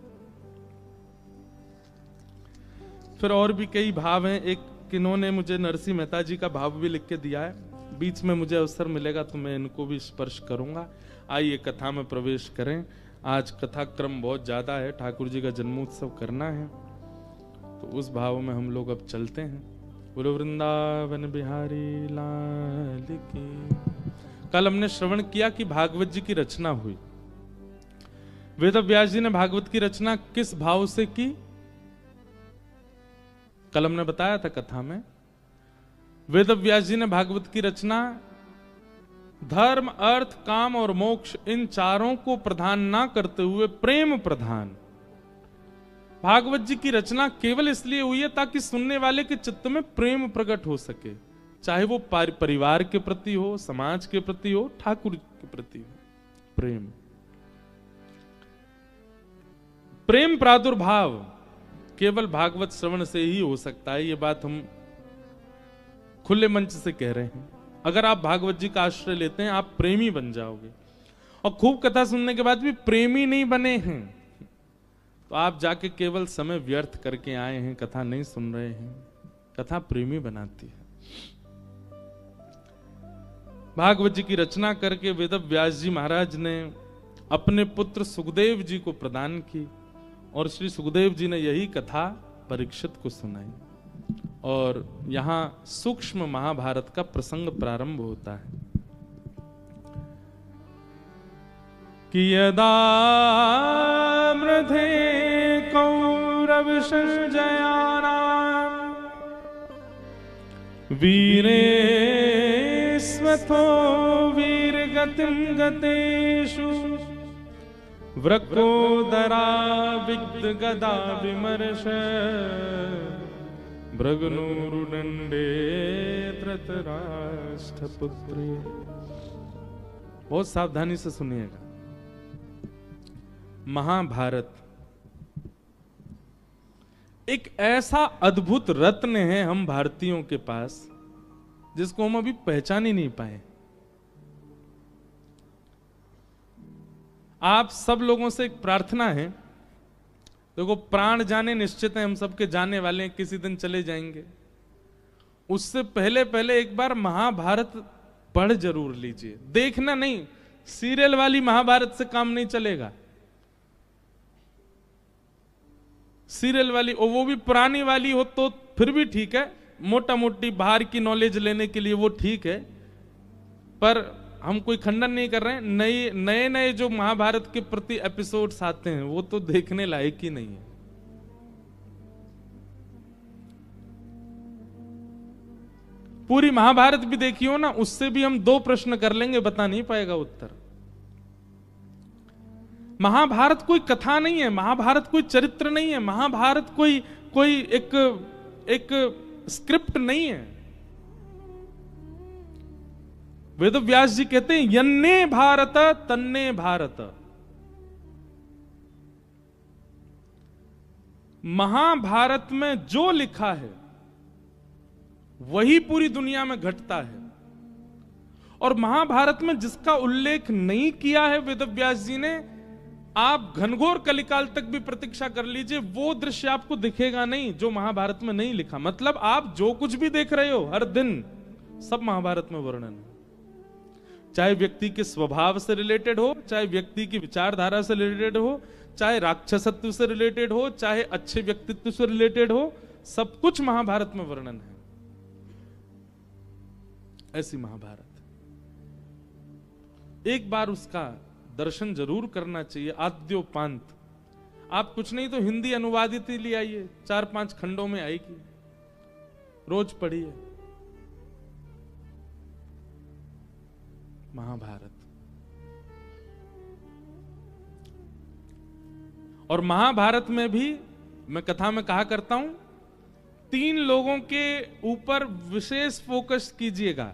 Speaker 1: फिर और भी कई भाव हैं। एक किन्होंने मुझे नरसिंह मेहता जी का भाव भी लिख के दिया है, बीच में मुझे अवसर मिलेगा तो मैं इनको भी स्पर्श करूंगा। आइए कथा में प्रवेश करें। आज कथा क्रम बहुत ज्यादा है, ठाकुर जी का जन्मोत्सव करना है, तो उस भाव में हम लोग अब चलते हैं। बोलो वृंदावन बिहारी लाल की। कल हमने श्रवण किया कि भागवत जी की रचना हुई। वेद व्यास जी ने भागवत की रचना किस भाव से की? कल हमने बताया था कथा में, वेद व्यास जी ने भागवत की रचना धर्म, अर्थ, काम और मोक्ष इन चारों को प्रधान ना करते हुए प्रेम प्रधान भागवत जी की रचना केवल इसलिए हुई है ताकि सुनने वाले के चित्त में प्रेम प्रकट हो सके, चाहे वो परिवार के प्रति हो, समाज के प्रति हो, ठाकुर के प्रति हो। प्रेम प्रादुर्भाव केवल भागवत श्रवण से ही हो सकता है। ये बात हम खुले मंच से कह रहे हैं। अगर आप भागवत जी का आश्रय लेते हैं आप प्रेमी बन जाओगे, और खूब कथा सुनने के बाद भी प्रेमी नहीं बने हैं तो आप जाके केवल समय व्यर्थ करके आए हैं, कथा नहीं सुन रहे हैं। कथा प्रेमी बनाती है। भागवत जी की रचना करके वेद व्यास जी महाराज ने अपने पुत्र सुखदेव जी को प्रदान की, और श्री सुखदेव जी ने यही कथा परीक्षित को सुनाई, और यहां सूक्ष्म महाभारत का प्रसंग प्रारंभ होता है कि यदा मृधे कौरव संजयानां वीरे स्वथो वीरगतिं गतेषु वृकोदरा विग्ध गदा विमर्श भृगुनुरुदंडे धृतराष्ट्रपुत्रे। बहुत सावधानी से सुनिएगा। महाभारत एक ऐसा अद्भुत रत्न है हम भारतीयों के पास जिसको हम अभी पहचान ही नहीं पाए। आप सब लोगों से एक प्रार्थना है, देखो प्राण जाने निश्चित है, हम सबके जाने वाले हैं, किसी दिन चले जाएंगे। उससे पहले पहले एक बार महाभारत पढ़ जरूर लीजिए। देखना नहीं, सीरियल वाली महाभारत से काम नहीं चलेगा। सीरियल वाली, और वो भी पुरानी वाली हो तो फिर भी ठीक है, मोटा मोटी बाहर की नॉलेज लेने के लिए वो ठीक है, पर हम कोई खंडन नहीं कर रहे हैं। नए नए जो महाभारत के प्रति एपिसोड्स आते हैं वो तो देखने लायक ही नहीं है। पूरी महाभारत भी देखियो ना, उससे भी हम 2 प्रश्न कर लेंगे, बता नहीं पाएगा उत्तर। महाभारत कोई कथा नहीं है, महाभारत कोई चरित्र नहीं है, महाभारत कोई एक स्क्रिप्ट नहीं है। वेद व्यास जी कहते हैं यन्ने भारत तन्ने भारत। महाभारत में जो लिखा है वही पूरी दुनिया में घटता है। और महाभारत में जिसका उल्लेख नहीं किया है वेदव्यास जी ने, आप घनघोर कलिकाल तक भी प्रतीक्षा कर लीजिए, वो दृश्य आपको दिखेगा नहीं जो महाभारत में नहीं लिखा। मतलब आप जो कुछ भी देख रहे हो हर दिन, सब महाभारत में वर्णन है। चाहे व्यक्ति के स्वभाव से रिलेटेड हो, चाहे व्यक्ति की विचारधारा से रिलेटेड हो, चाहे राक्षसत्व से रिलेटेड हो, चाहे अच्छे व्यक्तित्व से रिलेटेड हो, सब कुछ महाभारत में वर्णन है। ऐसी महाभारत, एक बार उसका दर्शन जरूर करना चाहिए, आद्योपांत। आप कुछ नहीं तो हिंदी अनुवादित ही ले आइए, 4-5 खंडों में आएगी, रोज पढ़िए महाभारत। और महाभारत में भी मैं कथा में कहा करता हूं, 3 लोगों के ऊपर विशेष फोकस कीजिएगा,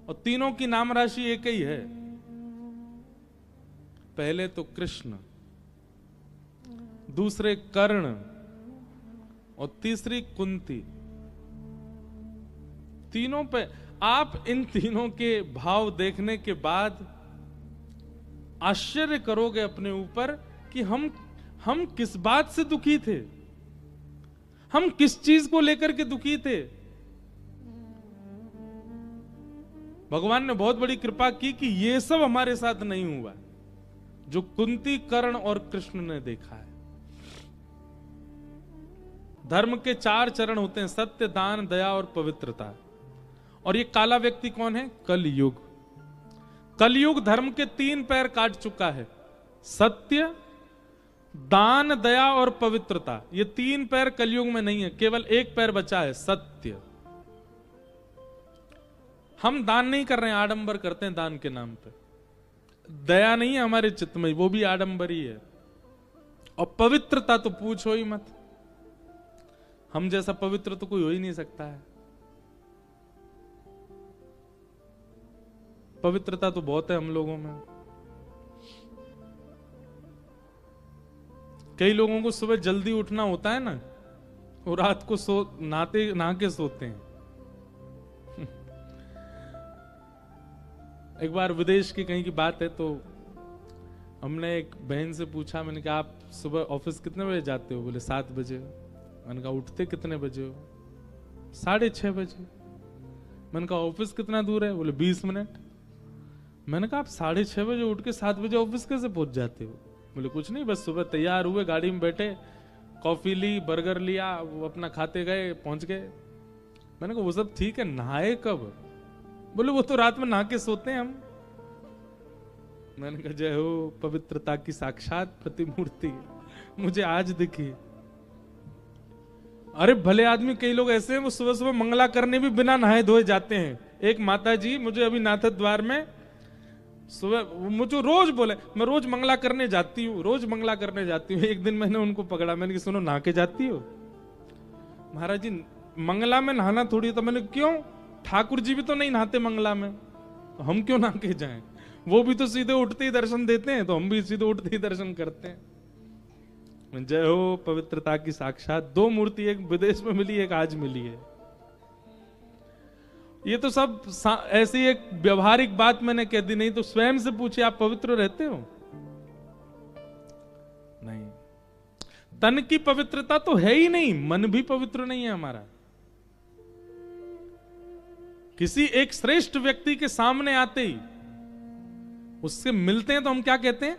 Speaker 1: और तीनों की नाम राशि एक ही है। पहले तो कृष्ण, दूसरे कर्ण, और तीसरी कुंती। तीनों पे आप इन तीनों के भाव देखने के बाद आश्चर्य करोगे अपने ऊपर कि हम किस बात से दुखी थे, हम किस चीज को लेकर के दुखी थे। भगवान ने बहुत बड़ी कृपा की कि ये सब हमारे साथ नहीं हुआ जो कुंती, कर्ण और कृष्ण ने देखा है। धर्म के 4 चरण होते हैं, सत्य, दान, दया और पवित्रता। और ये काला व्यक्ति कौन है? कलयुग। कलयुग धर्म के 3 पैर काट चुका है, सत्य, दान, दया और पवित्रता। ये 3 पैर कलयुग में नहीं है, केवल एक पैर बचा है, सत्य। हम दान नहीं कर रहे हैं, आडंबर करते हैं दान के नाम पे। दया नहीं है हमारे चित्त में, वो भी आडंबर ही है। और पवित्रता तो पूछो ही मत, हम जैसा पवित्र तो कोई हो ही नहीं सकता है। पवित्रता तो बहुत है हम लोगों में। कई लोगों को सुबह जल्दी उठना होता है ना, और रात को नहा के सोते हैं। एक बार विदेश की कहीं की बात है, तो हमने एक बहन से पूछा, मैंने कहा आप सुबह ऑफिस कितने बजे जाते हो? बोले 7 बजे। मैंने कहा उठते कितने बजे हो? 6:30 बजे। मैंने कहा ऑफिस कितना दूर है? बोले 20 मिनट। मैंने कहा आप 6:30 बजे उठ के 7 बजे ऑफिस कैसे पहुंच जाते हो? बोले कुछ नहीं, बस सुबह तैयार हुए, गाड़ी में बैठे, कॉफी ली, बर्गर लिया, वो अपना खाते गए, पहुंच गए। मैंने कहा वो सब ठीक है, नहाए कब? बोले वो तो रात में नहा के सोते हैं हम। मैंने कहा जय हो पवित्रता की साक्षात प्रतिमूर्ति, मुझे आज दिखी। अरे भले आदमी, कई लोग ऐसे हैं वो सुबह सुबह मंगला करने भी बिना नहाए धोए जाते हैं। एक माता जी मुझे अभी नाथ द्वार में सुबह मुझे रोज बोले, मैं रोज मंगला करने जाती हूँ, रोज मंगला करने जाती हूँ। एक दिन मैंने उनको पकड़ा, मैंने कहा सुनो नहा के जाती हो? महाराज जी मंगला में नहाना थोड़ी। तो मैंने क्यों? ठाकुर जी भी तो नहीं नहाते मंगला में, तो हम क्यों नहा के जाएं? वो भी तो सीधे उठते ही दर्शन देते हैं, तो हम भी सीधे उठते ही दर्शन करते हैं। जय हो पवित्रता की साक्षात। 2 मूर्ति, एक विदेश में मिली, एक आज मिली है। ये तो सब ऐसी एक व्यवहारिक बात मैंने कह दी, नहीं तो स्वयं से पूछे आप पवित्र रहते हो? नहीं, तन की पवित्रता तो है ही नहीं, मन भी पवित्र नहीं है हमारा। किसी एक श्रेष्ठ व्यक्ति के सामने आते ही, उससे मिलते हैं तो हम क्या कहते हैं?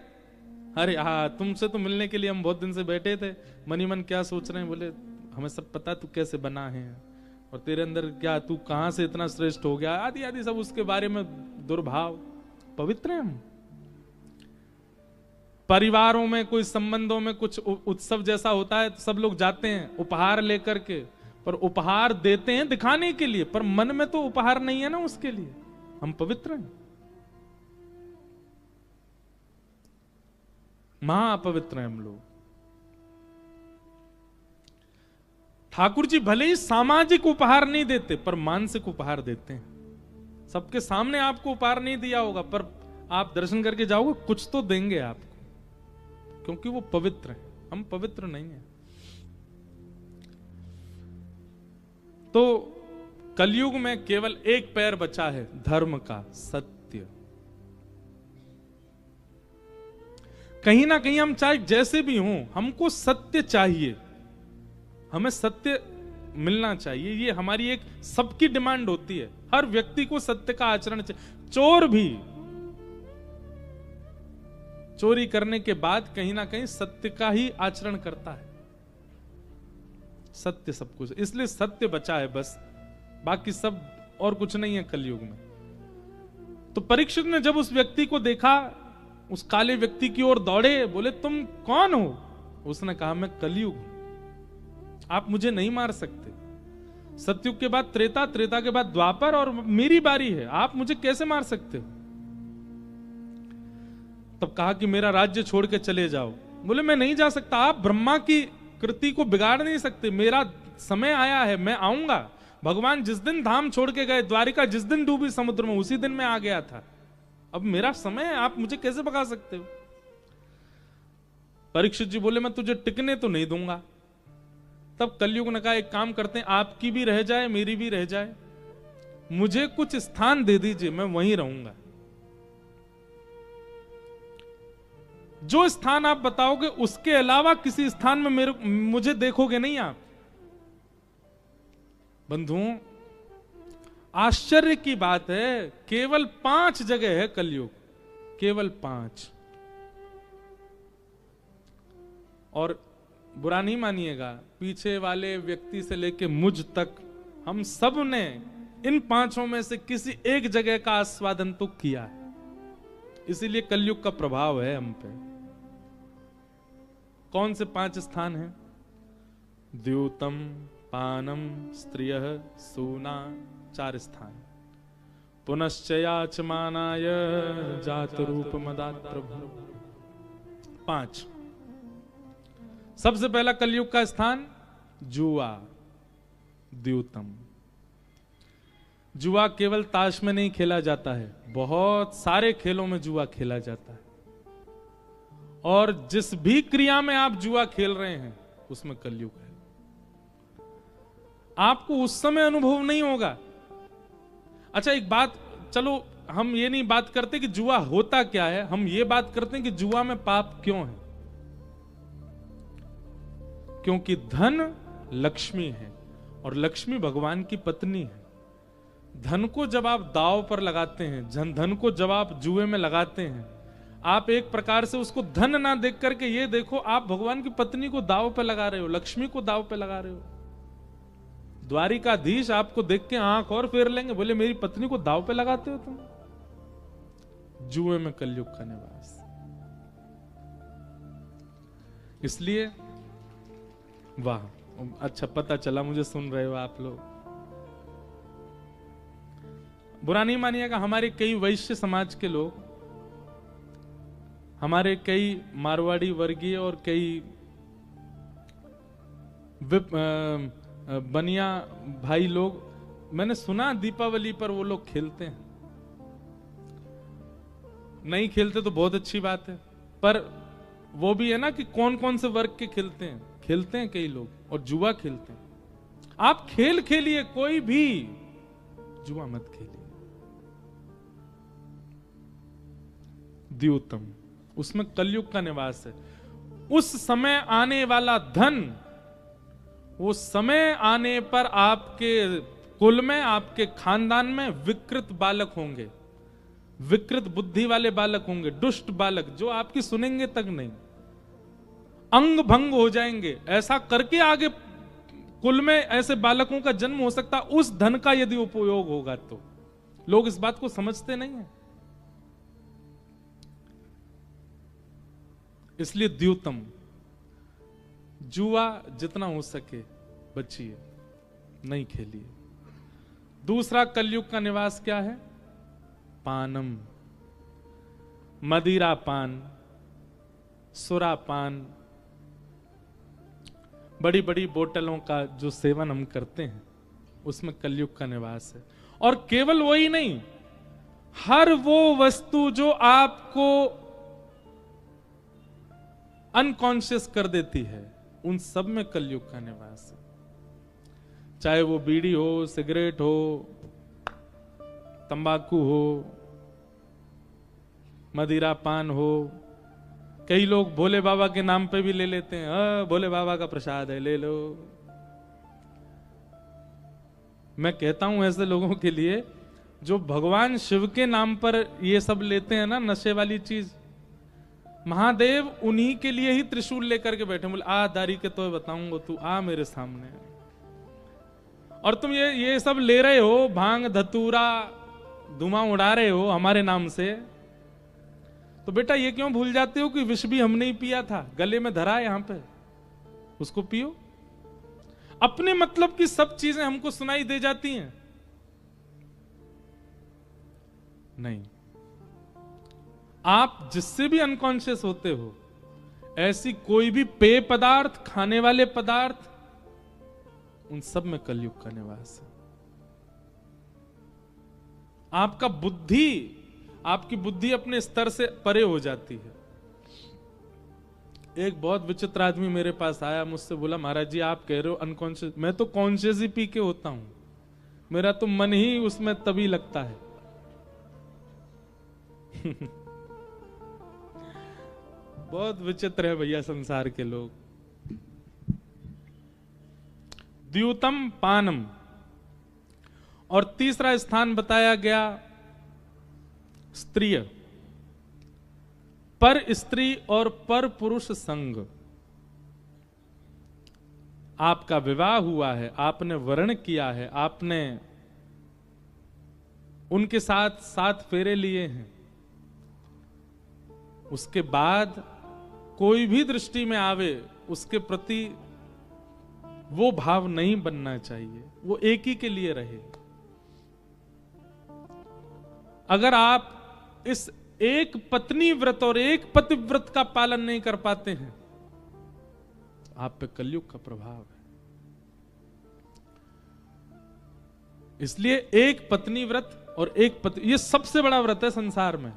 Speaker 1: अरे हाँ, तुमसे तो मिलने के लिए हम बहुत दिन से बैठे थे, मन ही मन क्या सोच रहे हैं? बोले हमें सब पता तू कैसे बना है, और तेरे अंदर क्या, तू कहां से इतना श्रेष्ठ हो गया, आदि आदि सब उसके बारे में दुर्भाव। पवित्र हैं हम। परिवारों में कोई संबंधों में कुछ उत्सव जैसा होता है तो सब लोग जाते हैं उपहार लेकर के, पर उपहार देते हैं दिखाने के लिए, पर मन में तो उपहार नहीं है ना उसके लिए। हम पवित्र हैं? महाअपवित्र हैं हम लोग। ठाकुर जी भले ही सामाजिक उपहार नहीं देते, पर मानसिक उपहार देते हैं। सबके सामने आपको उपहार नहीं दिया होगा, पर आप दर्शन करके जाओगे, कुछ तो देंगे आपको, क्योंकि वो पवित्र है। हम पवित्र नहीं है। तो कलयुग में केवल एक पैर बचा है धर्म का, सत्य। कहीं ना कहीं हम चाहे जैसे भी हों, हमको सत्य चाहिए, हमें सत्य मिलना चाहिए। ये हमारी एक सबकी डिमांड होती है। हर व्यक्ति को सत्य का आचरण चाहिए। चोर भी चोरी करने के बाद कहीं ना कहीं सत्य का ही आचरण करता है। सत्य सब कुछ, इसलिए सत्य बचा है बस, बाकी सब और कुछ नहीं है कलयुग में। तो परीक्षित ने जब उस व्यक्ति को देखा, उस काले व्यक्ति की ओर दौड़े, बोले तुम कौन हो? उसने कहा मैं कलयुग हूं, आप मुझे नहीं मार सकते। सतयुग के बाद त्रेता, त्रेता के बाद द्वापर, और मेरी बारी है, आप मुझे कैसे मार सकते हो? तब कहा कि मेरा राज्य छोड़ के चले जाओ। बोले मैं नहीं जा सकता, आप ब्रह्मा की कृति को बिगाड़ नहीं सकते, मेरा समय आया है, मैं आऊंगा। भगवान जिस दिन धाम छोड़ के गए, द्वारिका जिस दिन डूबी समुद्र में, उसी दिन मैं आ गया था। अब मेरा समय है, आप मुझे कैसे भगा सकते हो? परीक्षित जी बोले मैं तुझे टिकने तो नहीं दूंगा। तब कलयुग ने कहा एक काम करते हैं, आपकी भी रह जाए मेरी भी रह जाए, मुझे कुछ स्थान दे दीजिए, मैं वहीं रहूंगा। जो स्थान आप बताओगे उसके अलावा किसी स्थान में मुझे देखोगे नहीं आप। बंधुओं, आश्चर्य की बात है, केवल 5 जगह है कलयुग, केवल 5। और बुरा नहीं मानिएगा, पीछे वाले व्यक्ति से लेके मुझ तक हम सब ने इन 5 में से किसी एक जगह का आस्वादन तो किया है। इसीलिए कलयुग का प्रभाव है हम पे। कौन से 5 स्थान हैं? द्यूतम, पानम, स्त्रियः, सूना, 4 स्थान। पुनश्चयाचमानाय जात रूप मदात प्रभु, 5। सबसे पहला कलयुग का स्थान जुआ, द्यूतम। जुआ केवल ताश में नहीं खेला जाता है, बहुत सारे खेलों में जुआ खेला जाता है। और जिस भी क्रिया में आप जुआ खेल रहे हैं उसमें कलयुग है। आपको उस समय अनुभव नहीं होगा। अच्छा एक बात, चलो हम ये नहीं बात करते कि जुआ होता क्या है, हम ये बात करते हैं कि जुआ में पाप क्यों है। क्योंकि धन लक्ष्मी है और लक्ष्मी भगवान की पत्नी है। धन को जब आप दांव पर लगाते हैं, धन को जब आप जुए में लगाते हैं, आप एक प्रकार से उसको धन ना देख करके ये देखो आप भगवान की पत्नी को दांव पे लगा रहे हो, लक्ष्मी को दांव पे लगा रहे हो। द्वारिकाधीश आपको देख के आंख और फेर लेंगे, बोले मेरी पत्नी को दांव पे लगाते हो तुम। जुए में कलयुग का निवास। इसलिए वाह, अच्छा पता चला मुझे, सुन रहे हो आप लोग। बुरा नहीं मानिएगा, हमारे कई वैश्य समाज के लोग, हमारे कई मारवाड़ी वर्गीय और कई बनिया भाई लोग, मैंने सुना दीपावली पर वो लोग खेलते हैं। नहीं खेलते तो बहुत अच्छी बात है, पर वो भी है ना कि कौन कौन से वर्ग के खेलते हैं। खेलते हैं कई लोग और जुआ खेलते हैं। आप खेल खेलिए, कोई भी जुआ मत खेलिए। द्यूतम, उसमें कलयुग का निवास है। उस समय आने वाला धन, वो समय आने पर आपके कुल में, आपके खानदान में विकृत बालक होंगे, विकृत बुद्धि वाले बालक होंगे, दुष्ट बालक जो आपकी सुनेंगे तक नहीं, अंग भंग हो जाएंगे। ऐसा करके आगे कुल में ऐसे बालकों का जन्म हो सकता, उस धन का यदि उपयोग होगा तो। लोग इस बात को समझते नहीं है। इसलिए द्यूतम, जुआ जितना हो सके बचिए, नहीं खेलिए। दूसरा कलयुग का निवास क्या है? पानम, मदिरा पान, सुरा पान, बड़ी बड़ी बोतलों का जो सेवन हम करते हैं, उसमें कलयुग का निवास है। और केवल वही नहीं, हर वो वस्तु जो आपको अनकॉन्शियस कर देती है, उन सब में कलयुग का निवास है। चाहे वो बीड़ी हो, सिगरेट हो, तंबाकू हो, मदिरा पान हो। कई लोग भोले बाबा के नाम पे भी ले लेते हैं, भोले बाबा का प्रसाद है, ले लो। मैं कहता हूं ऐसे लोगों के लिए जो भगवान शिव के नाम पर ये सब लेते हैं ना, नशे वाली चीज, महादेव उन्हीं के लिए ही त्रिशूल लेकर के बैठे, बोले आ दारी के तो बताऊंगा, तू आ मेरे सामने। और तुम ये सब ले रहे हो, भांग धतूरा धुआं उड़ा रहे हो हमारे नाम से, तो बेटा ये क्यों भूल जाते हो कि विष भी हमने ही पिया था, गले में धरा है यहां पे, उसको पियो। अपने मतलब की सब चीजें हमको सुनाई दे जाती हैं। नहीं, आप जिससे भी अनकॉन्शियस होते हो, ऐसी कोई भी पेय पदार्थ, खाने वाले पदार्थ, उन सब में कलयुग का निवास है। आपकी बुद्धि अपने स्तर से परे हो जाती है। एक बहुत विचित्र आदमी मेरे पास आया, मुझसे बोला महाराज जी आप कह रहे हो अनकॉन्शियस, मैं तो कॉन्शियस ही पी के होता हूं, मेरा तो मन ही उसमें तभी लगता है। बहुत विचित्र है भैया संसार के लोग। द्यूतम पानम, और तीसरा स्थान बताया गया स्त्रीय, पर स्त्री और पर पुरुष संग। आपका विवाह हुआ है, आपने वर्ण किया है, आपने उनके साथ 7 फेरे लिए हैं, उसके बाद कोई भी दृष्टि में आवे उसके प्रति वो भाव नहीं बनना चाहिए, वो एक ही के लिए रहे। अगर आप इस एक पत्नी व्रत और एक पतिव्रत का पालन नहीं कर पाते हैं, आप पे कलयुग का प्रभाव है। इसलिए एक पत्नी व्रत और एक पति, ये सबसे बड़ा व्रत है संसार में।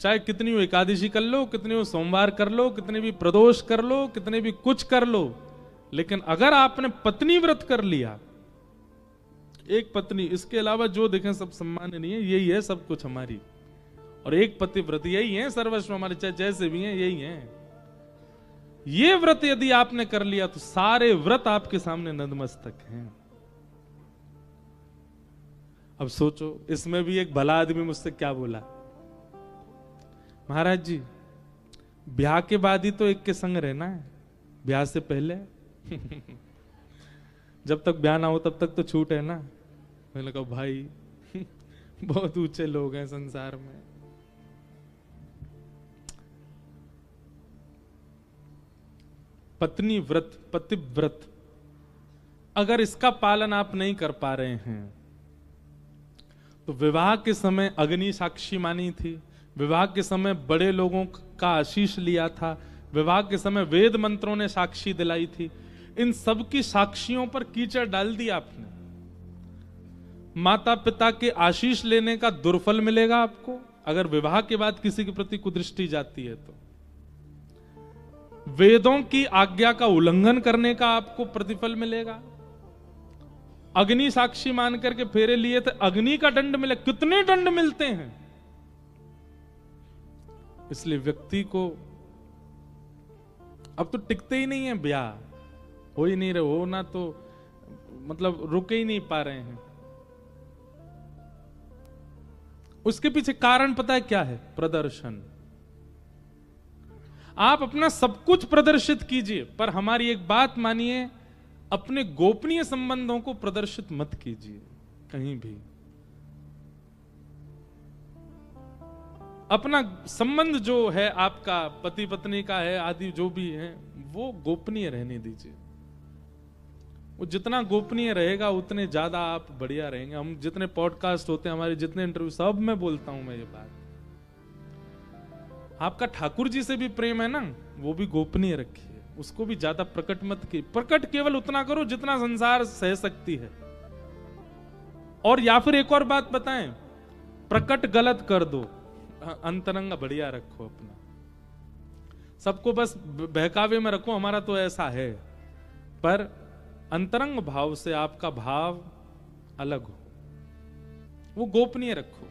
Speaker 1: चाहे कितनी हो एकादशी कर लो, कितनी हो सोमवार कर लो, कितने भी प्रदोष कर लो, कितने भी कुछ कर लो, लेकिन अगर आपने पत्नी व्रत कर लिया, एक पत्नी, इसके अलावा जो देखें सब सम्मान नहीं है, यही है सब कुछ हमारी, और एक पतिव्रत यही है सर्वस्व हमारे, चाहे जैसे भी हैं यही हैं। ये व्रत यदि आपने कर लिया तो सारे व्रत आपके सामने नतमस्तक हैं। अब सोचो, इसमें भी एक भला आदमी मुझसे क्या बोला, महाराज जी ब्याह के बाद ही तो एक के संग रहना है, ब्याह से पहले जब तक ब्याह ना हो तब तक तो छूट है ना। मैंने कहा भाई बहुत ऊंचे लोग हैं संसार में। पत्नी व्रत, पतिव्रत, अगर इसका पालन आप नहीं कर पा रहे हैं तो विवाह के समय अग्नि साक्षी मानी थी, विवाह के समय बड़े लोगों का आशीष लिया था, विवाह के समय वेद मंत्रों ने साक्षी दिलाई थी, इन सब की साक्षियों पर कीचड़ डाल दिया आपने। माता पिता के आशीष लेने का दुर्फल मिलेगा आपको अगर विवाह के बाद किसी के प्रति कुदृष्टि जाती है तो। वेदों की आज्ञा का उल्लंघन करने का आपको प्रतिफल मिलेगा। अग्नि साक्षी मान करके फेरे लिए थे, अग्नि का दंड मिले, कितने दंड मिलते हैं। इसलिए व्यक्ति को अब तो टिकते ही नहीं है, ब्याह हो ही नहीं रहे, हो ना तो मतलब रुके ही नहीं पा रहे हैं। उसके पीछे कारण पता है क्या है? प्रदर्शन। आप अपना सब कुछ प्रदर्शित कीजिए, पर हमारी एक बात मानिए, अपने गोपनीय संबंधों को प्रदर्शित मत कीजिए कहीं भी। अपना संबंध जो है आपका पति पत्नी का है आदि जो भी है, वो गोपनीय रहने दीजिए। वो जितना गोपनीय रहेगा उतने ज्यादा आप बढ़िया रहेंगे। हम जितने पॉडकास्ट होते हैं हमारे, जितने इंटरव्यू, सब में बोलता हूं मैं ये बात। आपका ठाकुर जी से भी प्रेम है ना, वो भी गोपनीय रखिए, उसको भी ज्यादा प्रकट मत कीजिए। प्रकट केवल उतना करो जितना संसार सह सकती है। और या फिर एक और बात बताएं, प्रकट गलत कर दो, अंतरंग बढ़िया रखो अपना। सबको बस बहकावे में रखो, हमारा तो ऐसा है, पर अंतरंग भाव से आपका भाव अलग हो, वो गोपनीय रखो।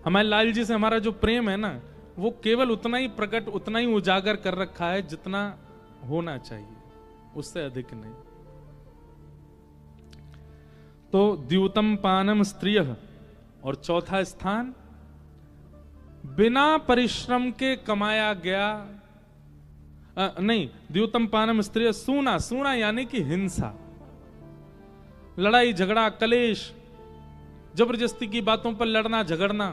Speaker 1: हमारे लाल जी से हमारा जो प्रेम है ना, वो केवल उतना ही प्रकट, उतना ही उजागर कर रखा है जितना होना चाहिए, उससे अधिक नहीं। तो द्यूतम पानम स्त्रियः, और चौथा स्थान बिना परिश्रम के कमाया गया, नहीं, द्यूतम पानम स्त्रियः सूना, सूना यानी कि हिंसा, लड़ाई झगड़ा कलेश, जबरदस्ती की बातों पर लड़ना झगड़ना,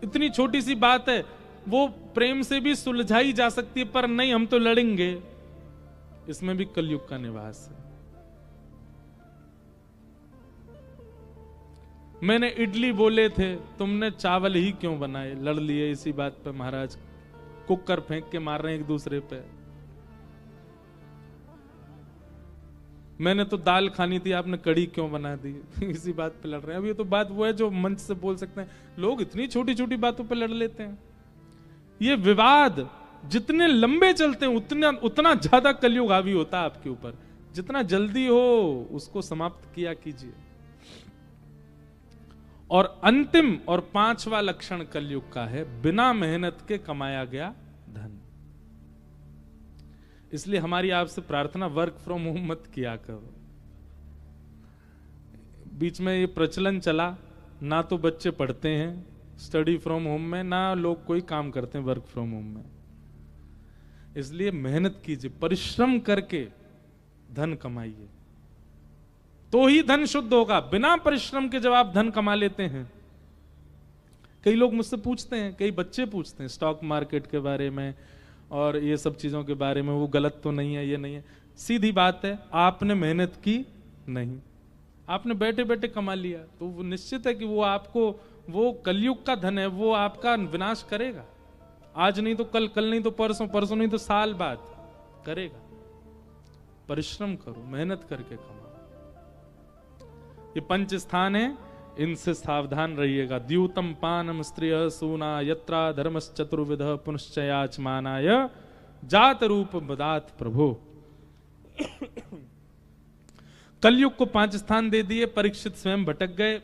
Speaker 1: इतनी छोटी सी बात है, वो प्रेम से भी सुलझाई जा सकती है, पर नहीं हम तो लड़ेंगे, इसमें भी कलयुग का निवास है। मैंने इडली बोले थे, तुमने चावल ही क्यों बनाए, लड़ लिए इसी बात पे महाराज, कुकर फेंक के मार रहे हैं एक दूसरे पे। मैंने तो दाल खानी थी, आपने कड़ी क्यों बना दी, इसी बात पे लड़ रहे हैं। अब ये तो बात वो है जो मंच से बोल सकते हैं, लोग इतनी छोटी छोटी बातों पे लड़ लेते हैं। ये विवाद जितने लंबे चलते हैं उतना ज्यादा कलयुग हावी होता है आपके ऊपर। जितना जल्दी हो उसको समाप्त किया कीजिए। और अंतिम और पांचवा लक्षण कलयुग का है बिना मेहनत के कमाया गया धन। इसलिए हमारी आपसे प्रार्थना, वर्क फ्रॉम होम मत किया करो। बीच में ये प्रचलन चला, ना तो बच्चे पढ़ते हैं स्टडी फ्रॉम होम में, ना लोग कोई काम करते हैं वर्क फ्रॉम होम में। इसलिए मेहनत कीजिए, परिश्रम करके धन कमाइए, तो ही धन शुद्ध होगा। बिना परिश्रम के जब आप धन कमा लेते हैं, कई लोग मुझसे पूछते हैं, कई बच्चे पूछते हैं स्टॉक मार्केट के बारे में और ये सब चीजों के बारे में, वो गलत तो नहीं है, ये नहीं है। सीधी बात है, आपने मेहनत की नहीं, आपने बैठे बैठे कमा लिया, तो वो निश्चित है कि वो आपको, वो कलयुग का धन है, वो आपका विनाश करेगा। आज नहीं तो कल, कल नहीं तो परसों, परसों नहीं तो साल बाद करेगा। परिश्रम करो, मेहनत करके कमाओ। ये पंच स्थान है, इनसे सावधान रहिएगा। द्यूतम पानम स्त्रियः सूना यत्रा धर्मश्चतुर्विधः पुनश्चयाचमानाय जात रूप बदात प्रभो। कलयुग को 5 स्थान दे दिए, परीक्षित स्वयं भटक गए।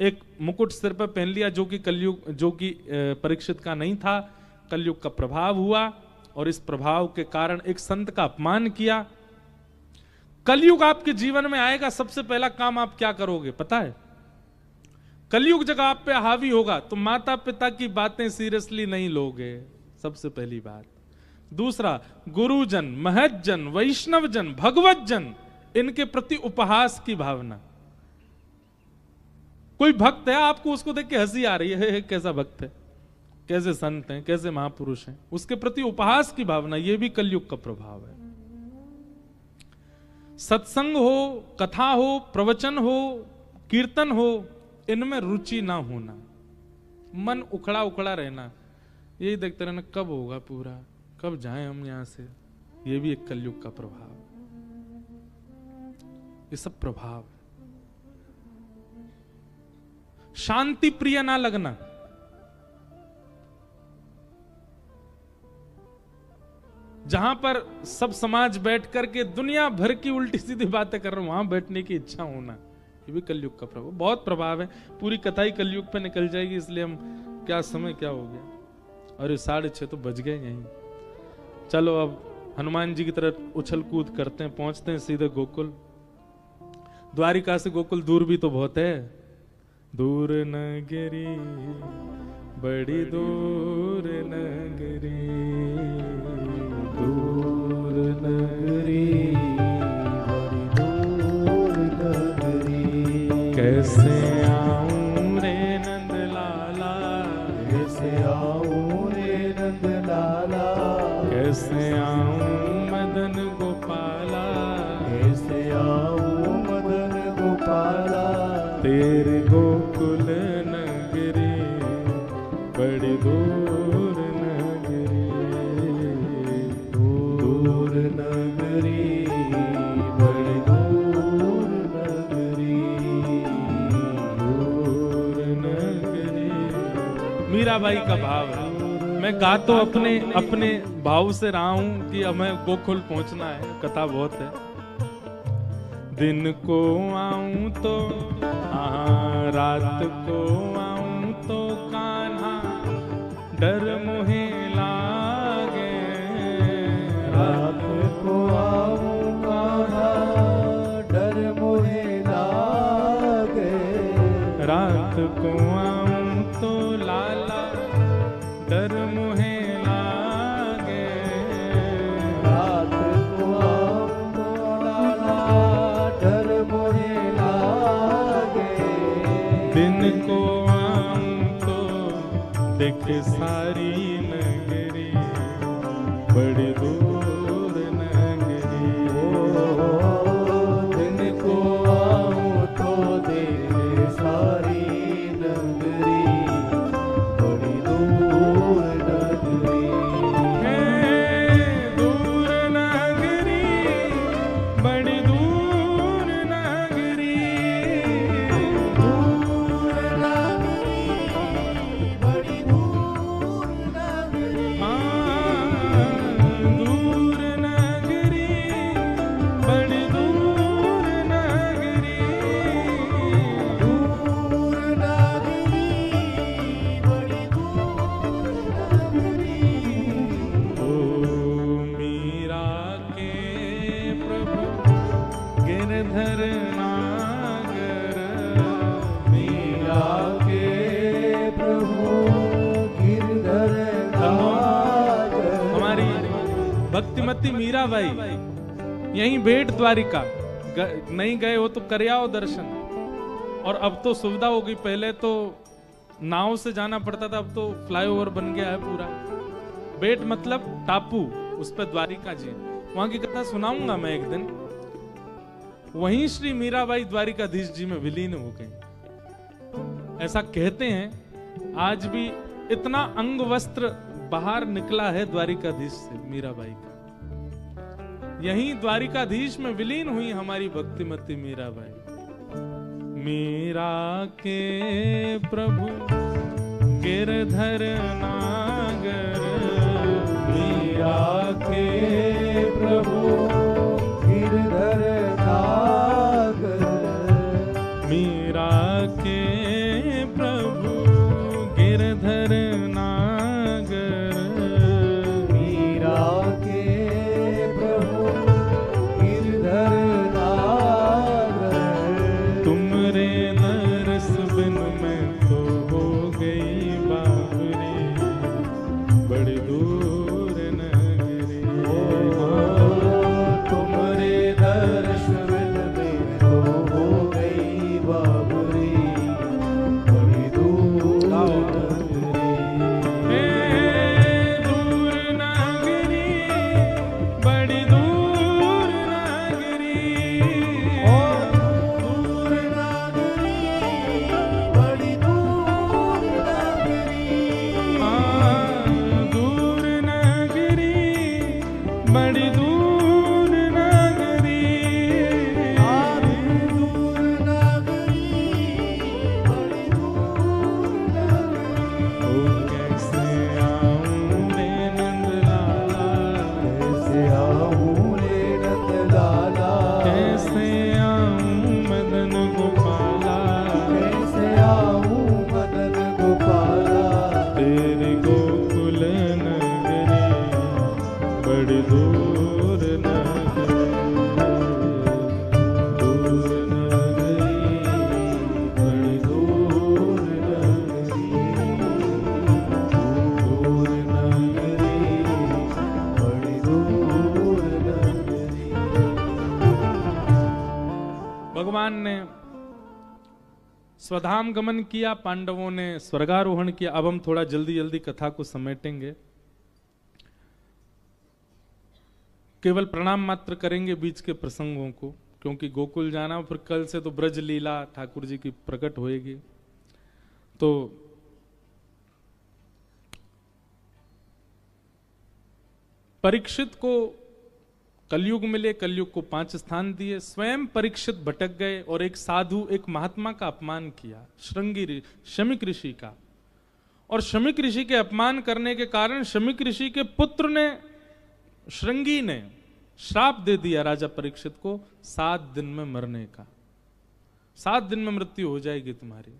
Speaker 1: एक मुकुट सिर पर पहन लिया जो कि कलयुग, जो कि परीक्षित का नहीं था। कलयुग का प्रभाव हुआ और इस प्रभाव के कारण एक संत का अपमान किया। कलयुग आपके जीवन में आएगा, सबसे पहला काम आप क्या करोगे पता है? कलयुग जब आप पे हावी होगा तो माता पिता की बातें सीरियसली नहीं लोगे, सबसे पहली बात। दूसरा, गुरुजन, महज्जन, वैष्णवजन, भगवतजन, इनके प्रति उपहास की भावना। कोई भक्त है, आपको उसको देख के हंसी आ रही है, कैसा भक्त है, कैसे संत हैं, कैसे महापुरुष हैं, उसके प्रति उपहास की भावना, यह भी कलयुग का प्रभाव है। सत्संग हो, कथा हो, प्रवचन हो, कीर्तन हो, इनमें रुचि ना होना, मन उखड़ा उखड़ा रहना, यही देखते रहना कब होगा पूरा, कब जाएं हम यहां से। यह भी एक कलयुग का प्रभाव, ये सब प्रभाव है। शांति प्रिय ना लगना, जहां पर सब समाज बैठ करके दुनिया भर की उल्टी सीधी बातें कर रहे हो, वहां बैठने की इच्छा होना, ये भी कलयुग का प्रभाव, बहुत प्रभाव है। पूरी कथा ही कलयुग पे निकल जाएगी, इसलिए हम क्या समय क्या हो गया, और 6:30 तो बज गए यहीं। चलो अब हनुमान जी की तरफ उछल कूद करते हैं, पहुंचते हैं सीधे गोकुल। द्वारिका से गोकुल दूर भी तो बहुत है। दूर नगरी, बड़ी दूर नगरी, दूर नगरी, बड़ी दूर नगरी, कैसे आऊं रे नंद लाला, कैसे आऊं रे नंद लाला, कैसे आऊं मदन गोपाला, कैसे आऊं मदन गोपाला, तेरे गोकुल नगरी, बड़ी दूर नगरी, दूर नगरी, बड़ी दूर नगरी, दूर नगरी। मीराबाई का भाव है, मैं मैं गा तो अपने अपने भाव से रहा हूं कि हमें गोकुल पहुंचना है, कथा बहुत है। दिन को आऊं तो रात को आऊं तो कान्हा डर मुहे लागे,
Speaker 2: रात को आऊं कान्हा डर मुहे लागे,
Speaker 1: रात को आऊं तो लाला डर मुहे लागे,
Speaker 2: रात को आऊं तो लाला डर मुहे लागे,
Speaker 1: दिन को आऊं तो देख सारी नगरी बड़ी दूर नगरी,
Speaker 2: दिन को आऊं तो देख सारी नगरी बड़ी दूर नगरी,
Speaker 1: दूर नगरी बड़ी दूर नगरी,
Speaker 2: दूर नगरी बड़ी दूर नगरी,
Speaker 1: दूर नगरी बड़ी दूर नगरी,
Speaker 2: दूर नगरी बड़ी दूर नगरी,
Speaker 1: ओ मीरा के प्रभु गिरधर नागर,
Speaker 2: मीरा के प्रभु गिरधर नागर,
Speaker 1: हमारी भक्तिमती मीराबाई यहीं भेंट द्वारिका नहीं गए हो तो कर आओ दर्शन। और अब तो सुविधा हो गई, पहले तो नाव से जाना पड़ता था, अब तो फ्लाईओवर बन गया है पूरा। बेट मतलब टापू, उस पर द्वारिका जी, वहां की कथा सुनाऊंगा मैं एक दिन। वहीं श्री मीराबाई द्वारिकाधीश जी में विलीन हो गई। ऐसा कहते हैं आज भी इतना अंग वस्त्र बाहर निकला है द्वारिकाधीश से मीराबाई का। यहीं द्वारिकाधीश में विलीन हुई हमारी भक्तिमती मीराबाई। मीरा के प्रभु गिरधर नागर, मीरा के
Speaker 2: प्रभु गिरधर नागर,
Speaker 1: मीरा के प्रभु गिरधर नागर,
Speaker 2: मीरा के प्रभु गिरधर नागर,
Speaker 1: तुमरे दर्श बिन मैं तो हो गई बाबरी बड़ी दूर नगरी।
Speaker 2: तुमरे दर्श बिन मैं तो हो गई बाबरी बड़ी दूर नगरी,
Speaker 1: दूर नगरी बड़ी दूर नगरी,
Speaker 2: दूर नगरी बड़ी दूर नगरी,
Speaker 1: दूर नगरी बड़ी दूर नगरी,
Speaker 2: दूर नगरी बड़ी दूर नगरी,
Speaker 1: ओ कैसे आऊं रे नंदलाला,
Speaker 2: कैसे आऊं रे नंदलाला,
Speaker 1: कैसे आऊं मदन गोपाला,
Speaker 2: कैसे आऊं मदन गोपाला,
Speaker 1: तेरे गोकुल नगरी बड़ी दूर नगरी, दूर नगरी बड़ी दूर नगरी,
Speaker 2: दूर नगरी बड़ी दूर नगरी।
Speaker 1: भगवान ने स्वधाम गमन किया, पांडवों ने स्वर्गारोहण किया। अब हम थोड़ा जल्दी जल्दी कथा को समेटेंगे, केवल प्रणाम मात्र करेंगे बीच के प्रसंगों को, क्योंकि गोकुल जाना, फिर कल से तो ब्रज लीला ठाकुर जी की प्रकट होएगी। तो परीक्षित को कलयुग मिले, कलयुग को 5 स्थान दिए। स्वयं परीक्षित भटक गए और एक साधु, एक महात्मा का अपमान किया, शृंगी शमिक ऋषि का। और शमीक ऋषि के अपमान करने के कारण शमीक ऋषि के पुत्र ने, श्रृंगी ने श्राप दे दिया राजा परीक्षित को 7 दिन में मरने का। 7 दिन में मृत्यु हो जाएगी तुम्हारी।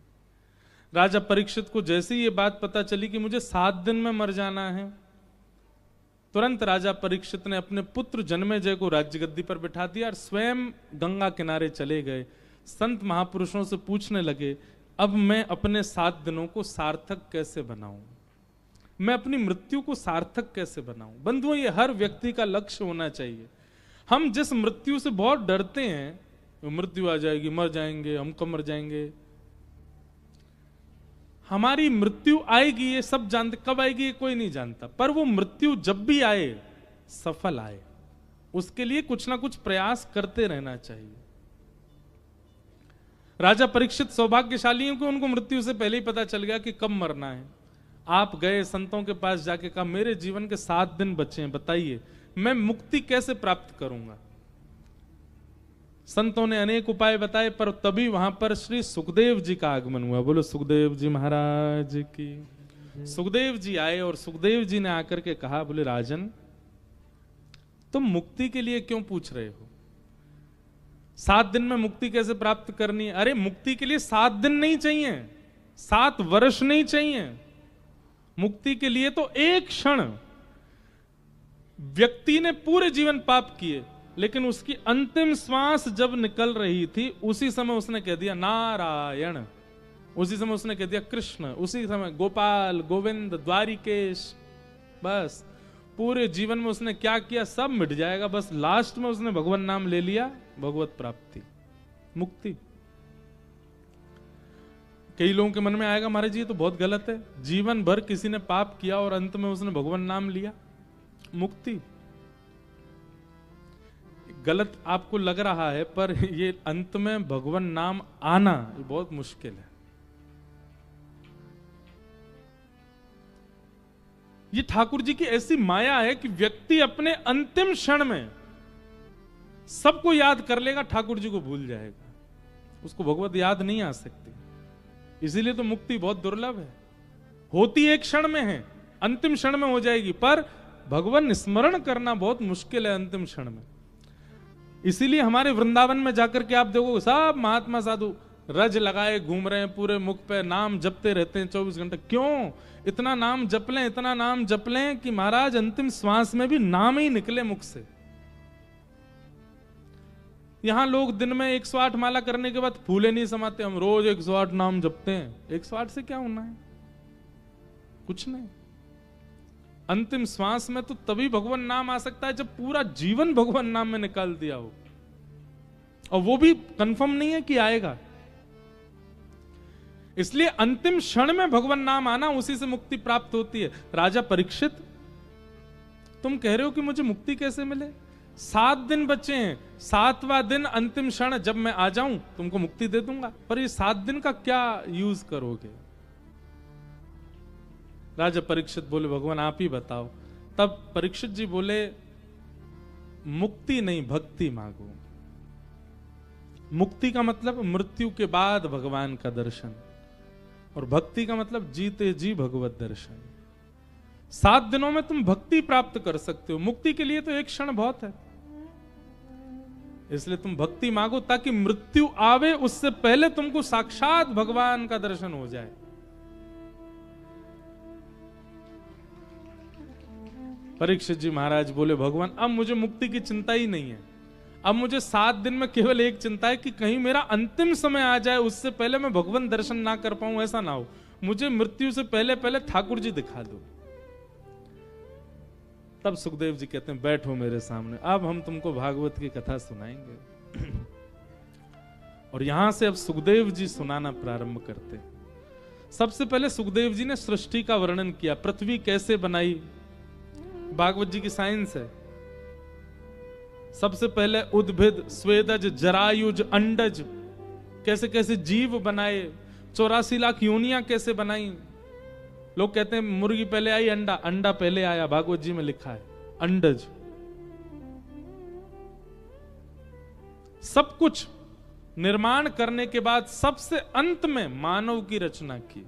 Speaker 1: राजा परीक्षित को जैसे ही ये बात पता चली कि मुझे 7 दिन में मर जाना है, तुरंत राजा परीक्षित ने अपने पुत्र जन्मेजय को राज्य गद्दी पर बिठा दिया और स्वयं गंगा किनारे चले गए। संत महापुरुषों से पूछने लगे, अब मैं अपने 7 दिनों को सार्थक कैसे बनाऊं, मैं अपनी मृत्यु को सार्थक कैसे बनाऊं। बंधुओं, ये हर व्यक्ति का लक्ष्य होना चाहिए। हम जिस मृत्यु से बहुत डरते हैं, मृत्यु आ जाएगी, मर जाएंगे, हम कब मर जाएंगे, हमारी मृत्यु आएगी ये सब जानते, कब आएगी ये कोई नहीं जानता, पर वो मृत्यु जब भी आए सफल आए, उसके लिए कुछ ना कुछ प्रयास करते रहना चाहिए। राजा परीक्षित सौभाग्यशाली हैं कि उनको मृत्यु से पहले ही पता चल गया कि कब मरना है। आप गए संतों के पास जाके कहा, मेरे जीवन के 7 दिन बचे हैं, बताइए मैं मुक्ति कैसे प्राप्त करूंगा। संतों ने अनेक उपाय बताए, पर तभी वहां पर श्री सुखदेव जी का आगमन हुआ। बोलो सुखदेव जी महाराज की। सुखदेव जी आए और सुखदेव जी ने आकर के कहा, बोले राजन, तुम मुक्ति के लिए क्यों पूछ रहे हो? 7 दिन में मुक्ति कैसे प्राप्त करनी है? अरे मुक्ति के लिए 7 दिन नहीं चाहिए, 7 वर्ष नहीं चाहिए। मुक्ति के लिए तो एक क्षण। व्यक्ति ने पूरे जीवन पाप किए, लेकिन उसकी अंतिम श्वास जब निकल रही थी, उसी समय उसने कह दिया नारायण, उसी समय उसने कह दिया कृष्ण, उसी समय गोपाल, गोविंद, द्वारिकेश। बस पूरे जीवन में उसने क्या किया सब मिट जाएगा, बस लास्ट में उसने भगवान नाम ले लिया, भगवत प्राप्ति, मुक्ति। कई लोगों के मन में आएगा, महाराज जी ये तो बहुत गलत है, जीवन भर किसी ने पाप किया और अंत में उसने भगवान नाम लिया, मुक्ति। गलत आपको लग रहा है, पर ये अंत में भगवान नाम आना ये बहुत मुश्किल है। ये ठाकुर जी की ऐसी माया है कि व्यक्ति अपने अंतिम क्षण में सबको याद कर लेगा, ठाकुर जी को भूल जाएगा, उसको भगवत याद नहीं आ सकती। इसीलिए तो मुक्ति बहुत दुर्लभ है, होती एक क्षण में है, अंतिम क्षण में हो जाएगी, पर भगवान स्मरण करना बहुत मुश्किल है अंतिम क्षण में। इसीलिए हमारे वृंदावन में जाकर के आप देखो, सब महात्मा साधु रज लगाए घूम रहे हैं, पूरे मुख पे नाम जपते रहते हैं 24 घंटे। क्यों इतना नाम जप लें, इतना नाम जप लें कि महाराज अंतिम श्वास में भी नाम ही निकले मुख से। यहां लोग दिन में 108 माला करने के बाद फूले नहीं समाते, हम रोज 108 नाम जपते हैं। 108 से क्या होना है? कुछ नहीं। अंतिम श्वास में तो तभी भगवान नाम आ सकता है जब पूरा जीवन भगवान नाम में निकाल दिया हो, और वो भी कंफर्म नहीं है कि आएगा। इसलिए अंतिम क्षण में भगवान नाम आना, उसी से मुक्ति प्राप्त होती है। राजा परीक्षित, तुम कह रहे हो कि मुझे मुक्ति कैसे मिले? 7 दिन बचे हैं, 7वां दिन अंतिम क्षण जब मैं आ जाऊं तुमको मुक्ति दे दूंगा, पर ये 7 दिन का क्या यूज करोगे? राजा परीक्षित बोले, भगवान आप ही बताओ। तब परीक्षित जी बोले, मुक्ति नहीं भक्ति मांगो। मुक्ति का मतलब मृत्यु के बाद भगवान का दर्शन, और भक्ति का मतलब जीते जी भगवत दर्शन। 7 दिनों में तुम भक्ति प्राप्त कर सकते हो, मुक्ति के लिए तो एक क्षण बहुत है। इसलिए तुम भक्ति मांगो ताकि मृत्यु आवे उससे पहले तुमको साक्षात भगवान का दर्शन हो जाए। परीक्षित जी महाराज बोले, भगवान अब मुझे मुक्ति की चिंता ही नहीं है, अब मुझे 7 दिन में केवल एक चिंता है कि कहीं मेरा अंतिम समय आ जाए, उससे पहले मैं भगवान दर्शन ना कर पाऊं, ऐसा ना हो। मुझे मृत्यु से पहले पहले ठाकुर जी दिखा दो। तब सुखदेव जी कहते हैं, बैठो मेरे सामने, अब हम तुमको भागवत की कथा सुनाएंगे। और यहां से अब सुखदेव जी सुनाना प्रारंभ करते हैं। सबसे पहले सुखदेव जी ने सृष्टि का वर्णन किया, पृथ्वी कैसे बनाई, भागवत जी की साइंस है। सबसे पहले उद्भिद, स्वेदज, जरायुज, अंडज, कैसे कैसे जीव बनाए, 84 लाख योनियां कैसे बनाई। लोग कहते हैं मुर्गी पहले आई, अंडा, अंडा पहले आया, भागवत जी में लिखा है अंडज। सब कुछ निर्माण करने के बाद सबसे अंत में मानव की रचना की।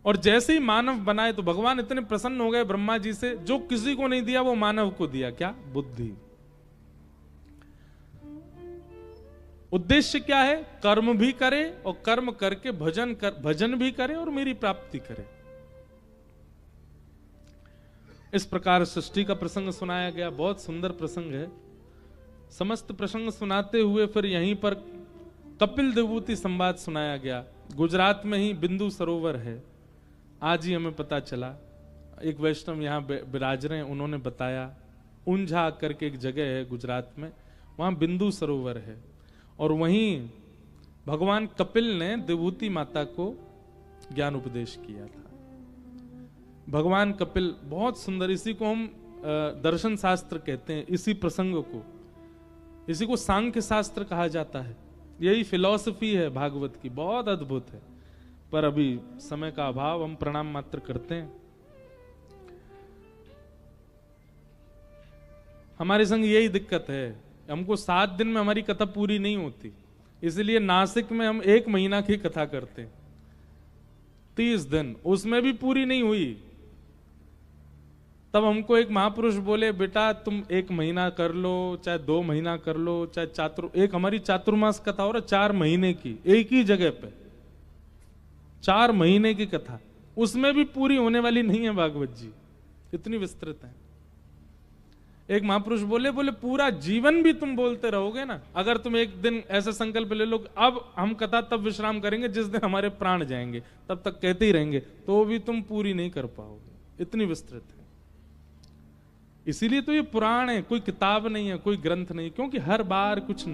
Speaker 1: और जैसे ही मानव बनाए तो भगवान इतने प्रसन्न हो गए ब्रह्मा जी से, जो किसी को नहीं दिया वो मानव को दिया। क्या? बुद्धि। उद्देश्य क्या है? कर्म भी करे और कर्म करके भजन भी करे और मेरी प्राप्ति करे। इस प्रकार सृष्टि का प्रसंग सुनाया गया। बहुत सुंदर प्रसंग है। समस्त प्रसंग सुनाते हुए फिर यहीं पर कपिल देवूति संवाद सुनाया गया। गुजरात में ही बिंदु सरोवर है, आज ही हमें पता चला। एक वैष्णव यहाँ विराज रहे हैं, उन्होंने बताया। ऊंझा करके एक जगह है गुजरात में, वहां बिंदु सरोवर है और वहीं भगवान कपिल ने देवूति माता को ज्ञान उपदेश किया था। भगवान कपिल बहुत सुंदर, इसी को हम दर्शन शास्त्र कहते हैं। इसी प्रसंग को, इसी को सांख्य शास्त्र कहा जाता है। यही फिलॉसफी है भागवत की, बहुत अद्भुत है। पर अभी समय का अभाव, हम प्रणाम मात्र करते हैं। हमारे संग यही दिक्कत है, हमको 7 दिन में हमारी कथा पूरी नहीं होती, इसलिए नासिक में हम 1 महीना की कथा करते हैं। 30 दिन, उसमें भी पूरी नहीं हुई। तब हमको एक महापुरुष बोले, बेटा तुम 1 महीना कर लो, चाहे 2 महीना कर लो, चाहे एक हमारी चातुर्मास कथा हो रहा 4 महीने की, एक ही जगह पे 4 महीने की कथा, उसमें भी पूरी होने वाली नहीं है भागवत जी, इतनी विस्तृत है। एक महापुरुष बोले पूरा जीवन भी तुम बोलते रहोगे ना, अगर तुम एक दिन ऐसा संकल्प ले लो, अब हम कथा तब विश्राम करेंगे जिस दिन हमारे प्राण जाएंगे, तब तक कहते ही रहेंगे, तो भी तुम पूरी नहीं कर पाओगे, इतनी विस्तृत है। इसीलिए तो ये पुराण है, कोई किताब नहीं है, कोई ग्रंथ नहीं, क्योंकि हर बार कुछ